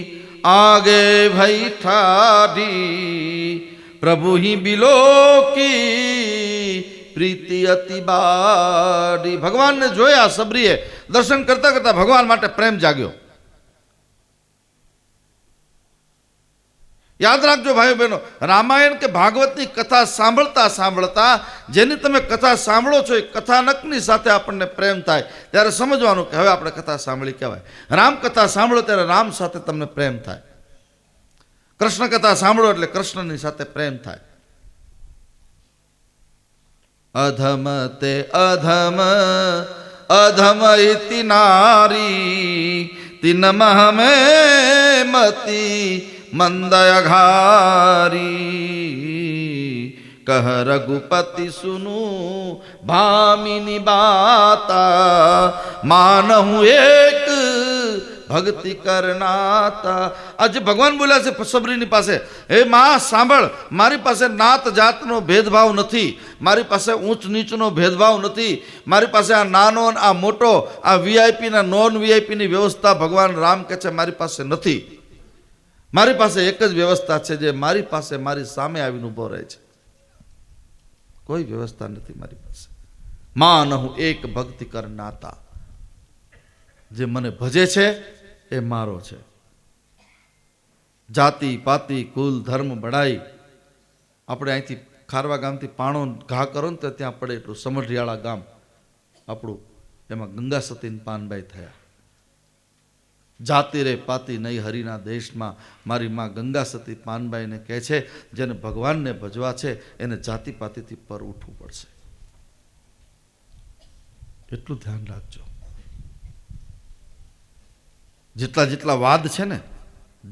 આગે ભઈ ઠાડી પ્રભુ હી બિલો કી પ્રીતિ અતિ બાડી. ભગવાનને જોયા સબરીએ, દર્શન કરતા કરતા ભગવાન માટે પ્રેમ જાગ્યો. યાદ રાખજો ભાઈઓ બહેનો, રામાયણ કે ભાગવતની કથા સાંભળતા સાંભળતા જેની તમે કથા સાંભળો છો એ કથાનકની સાથે આપણને પ્રેમ થાય ત્યારે સમજવાનું કે હવે આપણે કથા સાંભળી કહેવાય. રામ કથા સાંભળો ત્યારે રામ સાથે તમને પ્રેમ થાય. કૃષ્ણ કથા સાંભળો એટલે કૃષ્ણની સાથે પ્રેમ થાય. અધમ તે અધમ અધમ ઇતિ નારી તિનમહ મે મતી મંદય ઘારી કહ રઘુપતિ સુનુ ભામિની બાતા માનહું એક ભક્તિ કરનાતા. આજે ભગવાન બોલ્યા છે સબરીની પાસે, હે માં સાંભળ, મારી પાસે નાત જાતનો ભેદભાવ નથી, મારી પાસે ઊંચ નીચનો ભેદભાવ નથી, મારી પાસે આ નાનો આ મોટો આ વીઆઈપી ના નોન વીઆઈપીની વ્યવસ્થા ભગવાન રામ કહે છે મારી પાસે નથી. મારી પાસે એક જ વ્યવસ્થા છે જે મારી પાસે મારી સામે આવીને ઊભો રહે છે. કોઈ વ્યવસ્થા નથી મારી પાસે. માન હું એક ભક્તિ કરનાતા, જે મને ભજે છે એ મારો છે. જાતિ પાતિ કુલ ધર્મ બડાઈ. આપણે અહીંથી ખારવા ગામથી પાણો ઘા કરો ને તો ત્યાં પડે એટલું સમઢિયાળા ગામ આપણું, એમાં ગંગા સતીન પાનબાઈ થયા. જાતિ રે પાતિ નહીં હરિના દેશમાં મારી માં ગંગા સતી પાનબાઈને કહે છે જેને ભગવાનને ભજવા છે એને જાતિ પાતિથી પર ઉઠવું પડશે. એટલું ધ્યાન રાખજો. જેટલા વાદ છે ને,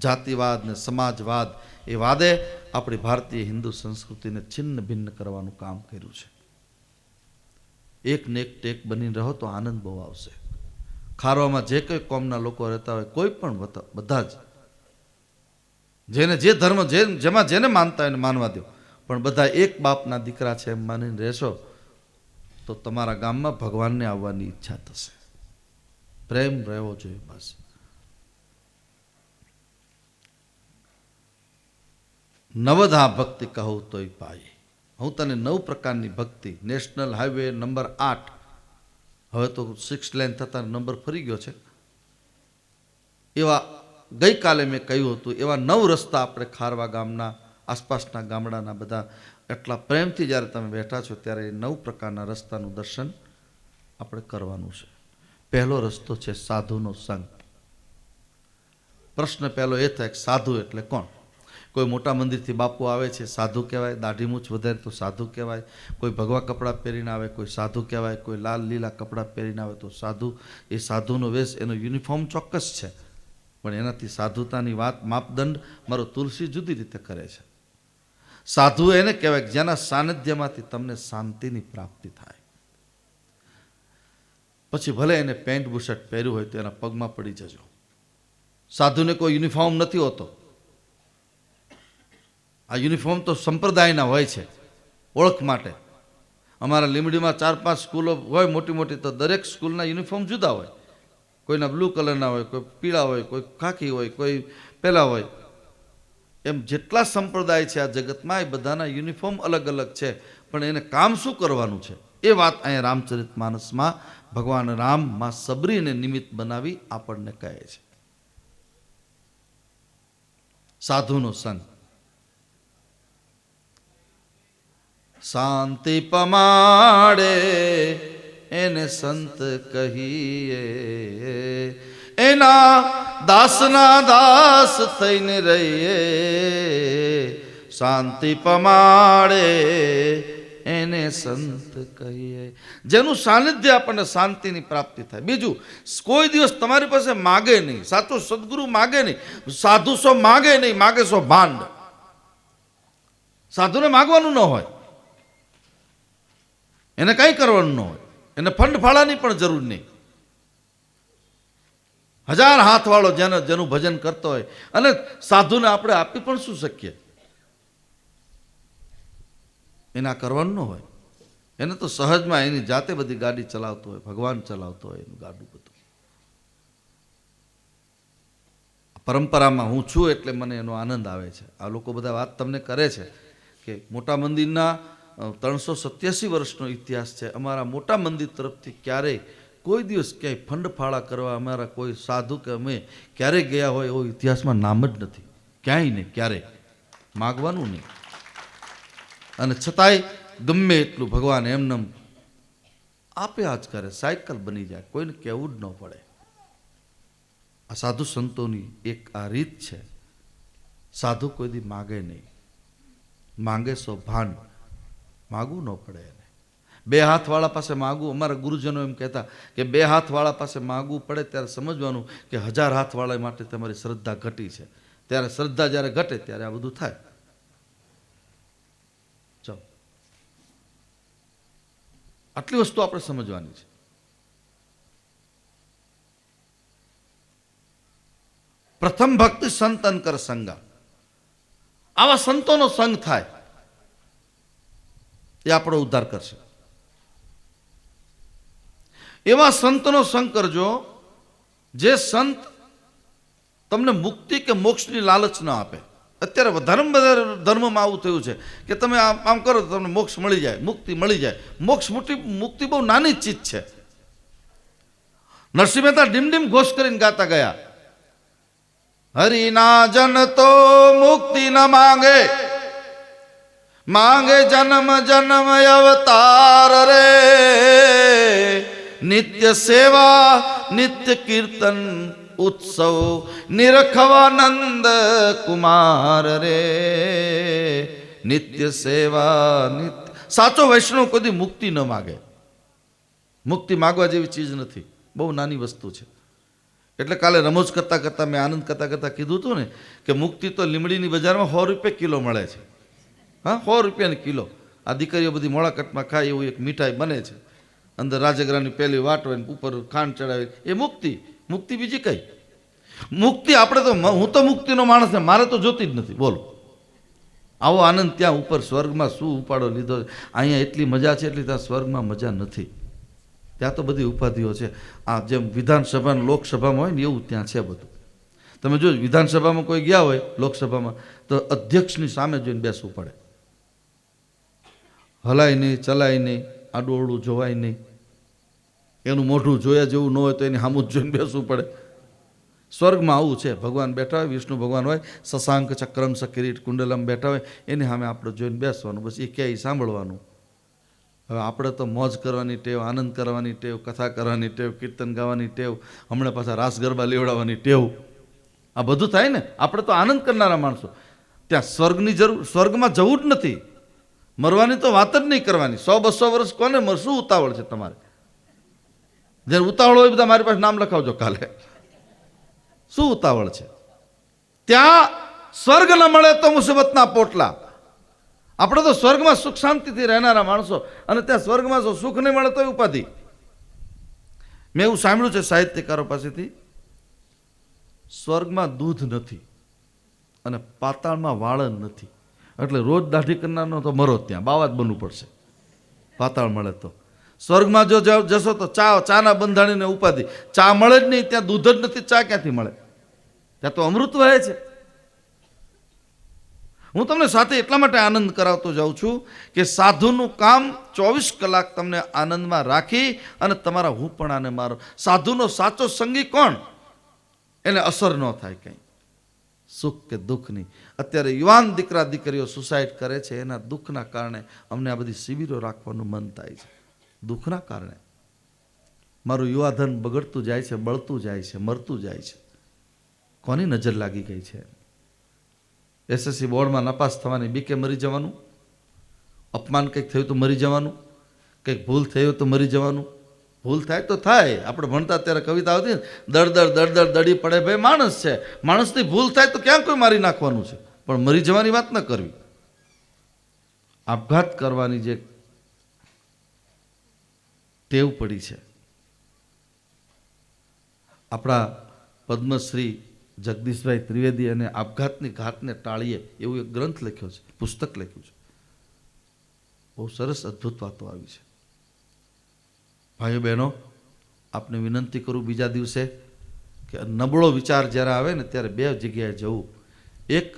જાતિવાદ ને સમાજવાદ, એ વાદે આપણી ભારતીય હિન્દુ સંસ્કૃતિને છિન્ન ભિન્ન કરવાનું કામ કર્યું છે. એક ને એક ટેક બનીને રહો તો આનંદ બહુ આવશે. ખારવામાં જે કંઈ કોમના લોકો રહેતા હોય, કોઈ પણ બધા જ, જેને જે ધર્મ જેમાં જેને માનતા હોય એને માનવા દો, પણ બધા એક બાપના દીકરા છે એમ માનીને રહેશો તો તમારા ગામમાં ભગવાનને આવવાની ઈચ્છા થશે. પ્રેમ રહેવો જોઈએ બસ. નવધા ભક્તિ કહું તોય પાઈ. હું તને 9 પ્રકારની ભક્તિ, નેશનલ હાઈવે નંબર 8, હવે તો 6 લેન થતા નંબર ફરી ગયો છે, એવા ગઈકાલે મેં કહ્યું હતું એવા 9 રસ્તા આપણે ખારવા ગામના આસપાસના ગામડાના બધા એટલા પ્રેમથી જ્યારે તમે બેઠા છો ત્યારે એ 9 પ્રકારના રસ્તાનું દર્શન આપણે કરવાનું છે. પહેલો રસ્તો છે સાધુનો સંગ. પ્રશ્ન પહેલો એ થાય કે સાધુ એટલે કોણ? કોઈ મોટા મંદિરથી બાપુ આવે છે સાધુ કહેવાય, દાઢી મૂછ વધારે તો સાધુ કહેવાય, કોઈ ભગવા કપડાં પહેરીને આવે કોઈ સાધુ કહેવાય, કોઈ લાલ લીલા કપડાં પહેરીને આવે તો સાધુ. એ સાધુનો વેશ, એનો યુનિફોર્મ ચોક્કસ છે, પણ એનાથી સાધુતાની વાત માપદંડ મારો તુલસી જુદી રીતે કરે છે. સાધુ એને કહેવાય કે જેના સાનિધ્યમાંથી તમને શાંતિની પ્રાપ્તિ થાય. પછી ભલે એને પેન્ટ બુશર્ટ પહેર્યું હોય તો એના પગમાં પડી જજો. સાધુને કોઈ યુનિફોર્મ નથી હોતો. આ યુનિફોર્મ તો સંપ્રદાયના હોય છે, ઓળખ માટે. અમારા લીમડીમાં 4-5 સ્કૂલો હોય મોટી મોટી, તો દરેક સ્કૂલના યુનિફોર્મ જુદા હોય. કોઈના બ્લુ કલરના હોય, કોઈ પીળા હોય, કોઈ ખાખી હોય, કોઈ પેલા હોય. એમ જેટલા સંપ્રદાય છે આ જગતમાં એ બધાના યુનિફોર્મ અલગ અલગ છે, પણ એને કામ શું કરવાનું છે એ વાત અહીંયા રામચરિતમાનસમાં ભગવાન રામ માં સબરીને નિમિત્ત બનાવી આપણને કહે છે. સાધુનો સંગ. શાંતિ પમાડે એને સંત કહીએ, એના દાસના દાસ થઈને રહીએ, શાંતિ પમાડે એને સંત કહીએ. જેનું સાનિધ્ય આપણને શાંતિની પ્રાપ્તિ થાય. બીજું, કોઈ દિવસ તમારી પાસે માગે નહીં, સાચો સદગુરુ માગે નહીં, સાધુ સો માગે નહીં, માગે સો ભાંડ. સાધુને માગવાનું ન હોય, એને કંઈ કરવાનું ન હોય, એને ફંડ ફાળાની પણ જરૂર નહીં. 1000 હાથવાળો જેનું ભજન કરતો હોય, અને સાધુને આપણે આપી પણ શું શકીએ? એના કરવાનું ન હોય, એને તો સહજમાં એની જાતે બધી ગાડી ચલાવતો હોય, ભગવાન ચલાવતો હોય એનું ગાડું બધું. પરંપરામાં હું છું એટલે મને એનો આનંદ આવે છે. આ લોકો બધા વાત તમને કરે છે કે મોટા મંદિરના 387 વર્ષનો ઇતિહાસ છે. અમારા મોટા મંદિર તરફથી ક્યારેય કોઈ દિવસ ક્યાંય ફંડ ફાળા કરવા અમારા કોઈ સાધુ કે અમે ક્યારેય ગયા હોય એવો ઇતિહાસમાં નામ જ નથી. ક્યાંય નહીં, ક્યારેય માગવાનું નહીં. અને છતાંય ગમે એટલું ભગવાન એમને આપ્યા જ કરે, સાયકલ બની જાય, કોઈને કહેવું જ ન પડે. આ સાધુ સંતોની એક આ રીત છે. સાધુ કોઈ દી માગે નહીં, માંગે સો ભાંડ. માગવું ન પડે એને. 2 હાથવાળા પાસે માગવું, અમારા ગુરુજનો એમ કહેતા કે 2 હાથવાળા પાસે માગવું પડે ત્યારે સમજવાનું કે 1000 હાથવાળા માટે તમારી શ્રદ્ધા ઘટી છે. ત્યારે શ્રદ્ધા જ્યારે ઘટે ત્યારે આ બધું થાય. ચાલો, આટલી વસ્તુ આપણે સમજવાની છે. પ્રથમ ભક્તિ સંતન કર સંગા. આવા સંતોનો સંગ થાય એ આપણો ઉદ્ધાર કરશે. એવા સંતનો સંગ કરજો જે સંત તમને મુક્તિ કે મોક્ષની લાલચ ન આપે. અત્યારે વધારેમાં વધારે ધર્મમાં આવું થયું છે કે તમે આમ કરો તો તમને મોક્ષ મળી જાય, મુક્તિ મળી જાય. મોક્ષ મુક્તિ બહુ નાની ચીજ છે. નરસિંહ મહેતા ડીમ ઘોષ કરીને ગાતા ગયા, હરિના જન તો મુક્તિ ન માંગે, માંગે જન્મ જન્મ અવતાર રે, નિત્ય સેવા નિત્ય કીર્તન ઉત્સવ નિરખવાનંદ કુમાર રે, નિત્ય સેવા નિત્ય. સાચો વૈષ્ણવ કદી મુક્તિ ન માગે. મુક્તિ માગવા જેવી ચીજ નથી, બહુ નાની વસ્તુ છે. એટલે કાલે રમોજ કરતા કરતા મેં આનંદ કરતા કરતા કીધું હતું ને કે મુક્તિ તો લીમડીની બજારમાં 100 રૂપિયા કિલો મળે છે. હા, 100 રૂપિયાની કિલો. આ દીકરીઓ બધી મોળાકટમાં ખાય એવું એક મીઠાઈ બને છે, અંદર રાજગરાની પહેલી વાટ હોય, ઉપર ખાંડ ચડાવી, એ મુક્તિ. મુક્તિ બીજી કઈ મુક્તિ? આપણે તો, હું તો મુક્તિનો માણસ ને, મારે તો જોતી જ નથી. બોલો, આવો આનંદ ત્યાં ઉપર સ્વર્ગમાં શું ઉપાડો લીધો? અહીંયા એટલી મજા છે એટલી ત્યાં સ્વર્ગમાં મજા નથી. ત્યાં તો બધી ઉપાધિઓ છે. આ જેમ વિધાનસભા લોકસભામાં હોય ને એવું ત્યાં છે બધું. તમે જો વિધાનસભામાં કોઈ ગયા હોય લોકસભામાં તો અધ્યક્ષની સામે જોઈને બેસવું પડે. હલાય નહીં, ચલાય નહીં, આડું જોવાય નહીં, એનું મોઢું જોયા જેવું ન હોય તો એની સામું જ જોઈને બેસવું પડે. સ્વર્ગમાં આવું છે. ભગવાન બેઠા હોય, વિષ્ણુ ભગવાન હોય, શશાંક ચક્રમ સકિરીટ કુંડલમ બેઠા હોય, એની સામે આપણે જોઈને બેસવાનું, બસ એ ક્યાંય સાંભળવાનું. હવે આપણે તો મોજ કરવાની ટેવ, આનંદ કરવાની ટેવ, કથા કરવાની ટેવ, કીર્તન ગાવાની ટેવ, હમણાં પાછા રાસ ગરબા લેવડાવવાની ટેવ, આ બધું થાય ને. આપણે તો આનંદ કરનારા માણસો. ત્યાં સ્વર્ગની જરૂર, સ્વર્ગમાં જવું જ નથી. મરવાની તો વાત જ નહીં કરવાની. 100-200 વર્ષ કોને શું ઉતાવળ છે તમારે? જ્યારે ઉતાવળ હોય બધા મારી પાસે નામ લખાવજો કાલે. શું ઉતાવળ છે? ત્યાં સ્વર્ગ ન મળે તો મુસીબતના પોટલા. આપણે તો સ્વર્ગમાં સુખ શાંતિથી રહેનારા માણસો, અને ત્યાં સ્વર્ગમાં જો સુખ નહીં મળે તો ઉપાધિ. મેં એવું સાંભળ્યું છે સાહિત્યકારો પાસેથી, સ્વર્ગમાં દૂધ નથી અને પાતાળમાં વાળન નથી, એટલે રોજ દાઢી કરનારનો તો મરો ત્યાં, બાવા જ બનવું પડશે પાતાળ મળે તો. સ્વર્ગમાં જો જશો તો ચાના બંધાણીને ઉપાધિ, ચા મળે જ નહીં, ત્યાં દૂધ જ નથી, ચા ક્યાંથી મળે? ત્યાં તો અમૃત વહે છે. હું તમને સાથે એટલા માટે આનંદ કરાવતો જાઉં છું કે સાધુનું કામ 24 કલાક તમને આનંદમાં રાખી અને તમારા હું પણ આને મારો. સાધુનો સાચો સંગી કોણ? એને અસર ન થાય કંઈ. સુખ કે દુઃખની. અત્યારે યુવાન દીકરા દીકરીઓ સુસાઇડ કરે છે એના દુઃખના કારણે અમને આ બધી શિબિરો રાખવાનું મન થાય છે. દુઃખના કારણે મારું યુવાધન બગડતું જાય છે, બળતું જાય છે, મરતું જાય છે. કોની નજર લાગી ગઈ છે? એસએસસી બોર્ડમાં નપાસ થવાની બીકે મરી જવાનું, અપમાન કંઈક થયું તો મરી જવાનું, કંઈક ભૂલ થઈ હોય તો મરી જવાનું. ભૂલ થાય તો થાય. આપણે ભણતા ત્યારે કવિતા આવતી ને, દડ દડી પડે ભાઈ માણસ છે, માણસની ભૂલ થાય તો ક્યાં કોઈ મારી નાખવાનું છે, પણ મરી જવાની વાત ન કરવી. આપઘાત કરવાની જે ટેવ પડી છે. આપણા પદ્મશ્રી જગદીશભાઈ ત્રિવેદી અને આપઘાતની ઘાતને ટાળીએ એવું એક ગ્રંથ લખ્યો છે, પુસ્તક લખ્યું છે. બહુ સરસ અદ્ભુત વાતો આવી છે. ભાઈઓ બહેનો, આપને વિનંતી કરું બીજા દિવસે કે નબળો વિચાર જ્યારે આવે ને ત્યારે બે જગ્યાએ જવું. એક,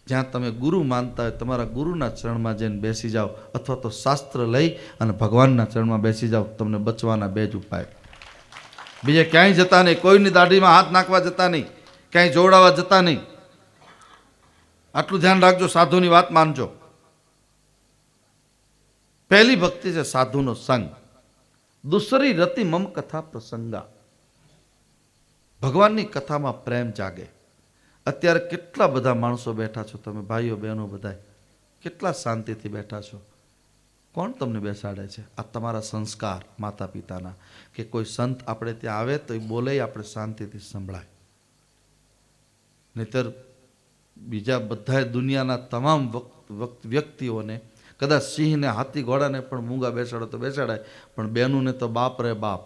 જ્યાં તમે ગુરુ માનતા હોય તમારા ગુરુના ચરણમાં જઈને બેસી જાઓ, અથવા તો શાસ્ત્ર લઈ અને ભગવાનના ચરણમાં બેસી જાઓ. તમને બચવાના બે જ ઉપાય. બીજે ક્યાંય જતા નહીં, કોઈની દાઢીમાં હાથ નાખવા જતા નહીં, ક્યાંય જોડાવા જતા નહીં. આટલું ધ્યાન રાખજો, સાધુની વાત માનજો. પહેલી ભક્તિ છે સાધુનો સંગ. દૂસરી રતિ મમ કથા પ્રસંગા. ભગવાનની કથામાં પ્રેમ જાગે. અત્યારે કેટલા બધા માણસો બેઠા છો તમે, ભાઈઓ બહેનો બધા કેટલા શાંતિથી બેઠા છો. કોણ તમને બેસાડે છે? આ તમારા સંસ્કાર માતા પિતાના. કે કોઈ સંત આપણે ત્યાં આવે તો એ બોલે આપણે શાંતિથી સંભળાય. નહીતર બીજા બધા દુનિયાના તમામ વ્યક્તિઓને, કદાચ સિંહને, હાથી, ઘોડાને પણ મૂંગા બેસાડો તો બેસાડાય, પણ બેનુંને તો બાપ રે બાપ,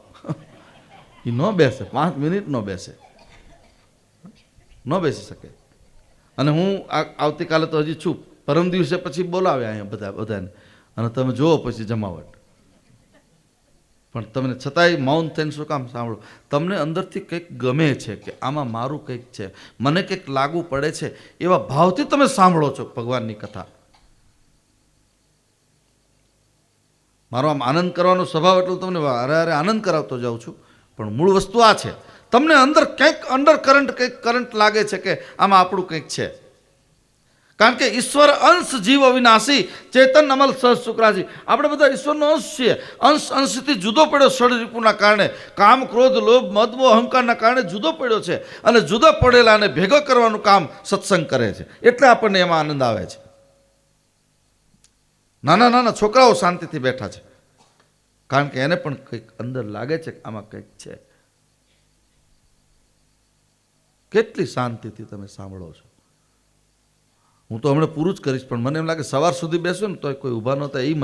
એ ન બેસે, 5 મિનિટ ન બેસે, ન બેસી શકે. અને હું આવતીકાલે તો હજી છું, પરમ દિવસે પછી બોલાવે અહીંયા બધાને, અને તમે જુઓ પછી જમાવટ. પણ તમને છતાંય મૌન થઈને શું કામ સાંભળો? તમને અંદરથી કંઈક ગમે છે કે આમાં મારું કંઈક છે, મને કંઈક લાગુ પડે છે, એવા ભાવથી તમે સાંભળો છો ભગવાનની કથા. મારો આમ આનંદ કરવાનો સ્વભાવ એટલો તમને અરે આનંદ કરાવતો જાઉં છું, પણ મૂળ વસ્તુ આ છે. તમને અંદર કંઈક અંડર કરંટ, કંઈક કરંટ લાગે છે કે આમાં આપણું કંઈક છે. કારણ કે ઈશ્વર અંશ જીવ અવિનાશી, ચેતન અમલ સહજ શુક્રાજી. આપણે બધા ઈશ્વરનો અંશ છીએ. અંશથી જુદો પડ્યો ષડરીપુના કારણે, કામ, ક્રોધ, લોભ, મદ, મોહ, અહંકારના કારણે જુદો પડ્યો છે. અને જુદા પડેલાને ભેગો કરવાનું કામ સત્સંગ કરે છે. એટલે આપણને એમાં આનંદ આવે છે. નાના નાના છોકરાઓ શાંતિથી બેઠા છે, કારણ કે એને પણ કંઈક અંદર લાગે છે કે આમાં કંઈક છે. કેટલી શાંતિથી તમે સાંભળો છો. હું તો હમણાં પૂરું જ કરીશ, પણ મને એમ લાગે સવાર સુધી બેસું ને તો કોઈ ઊભા નહોતા, એ મને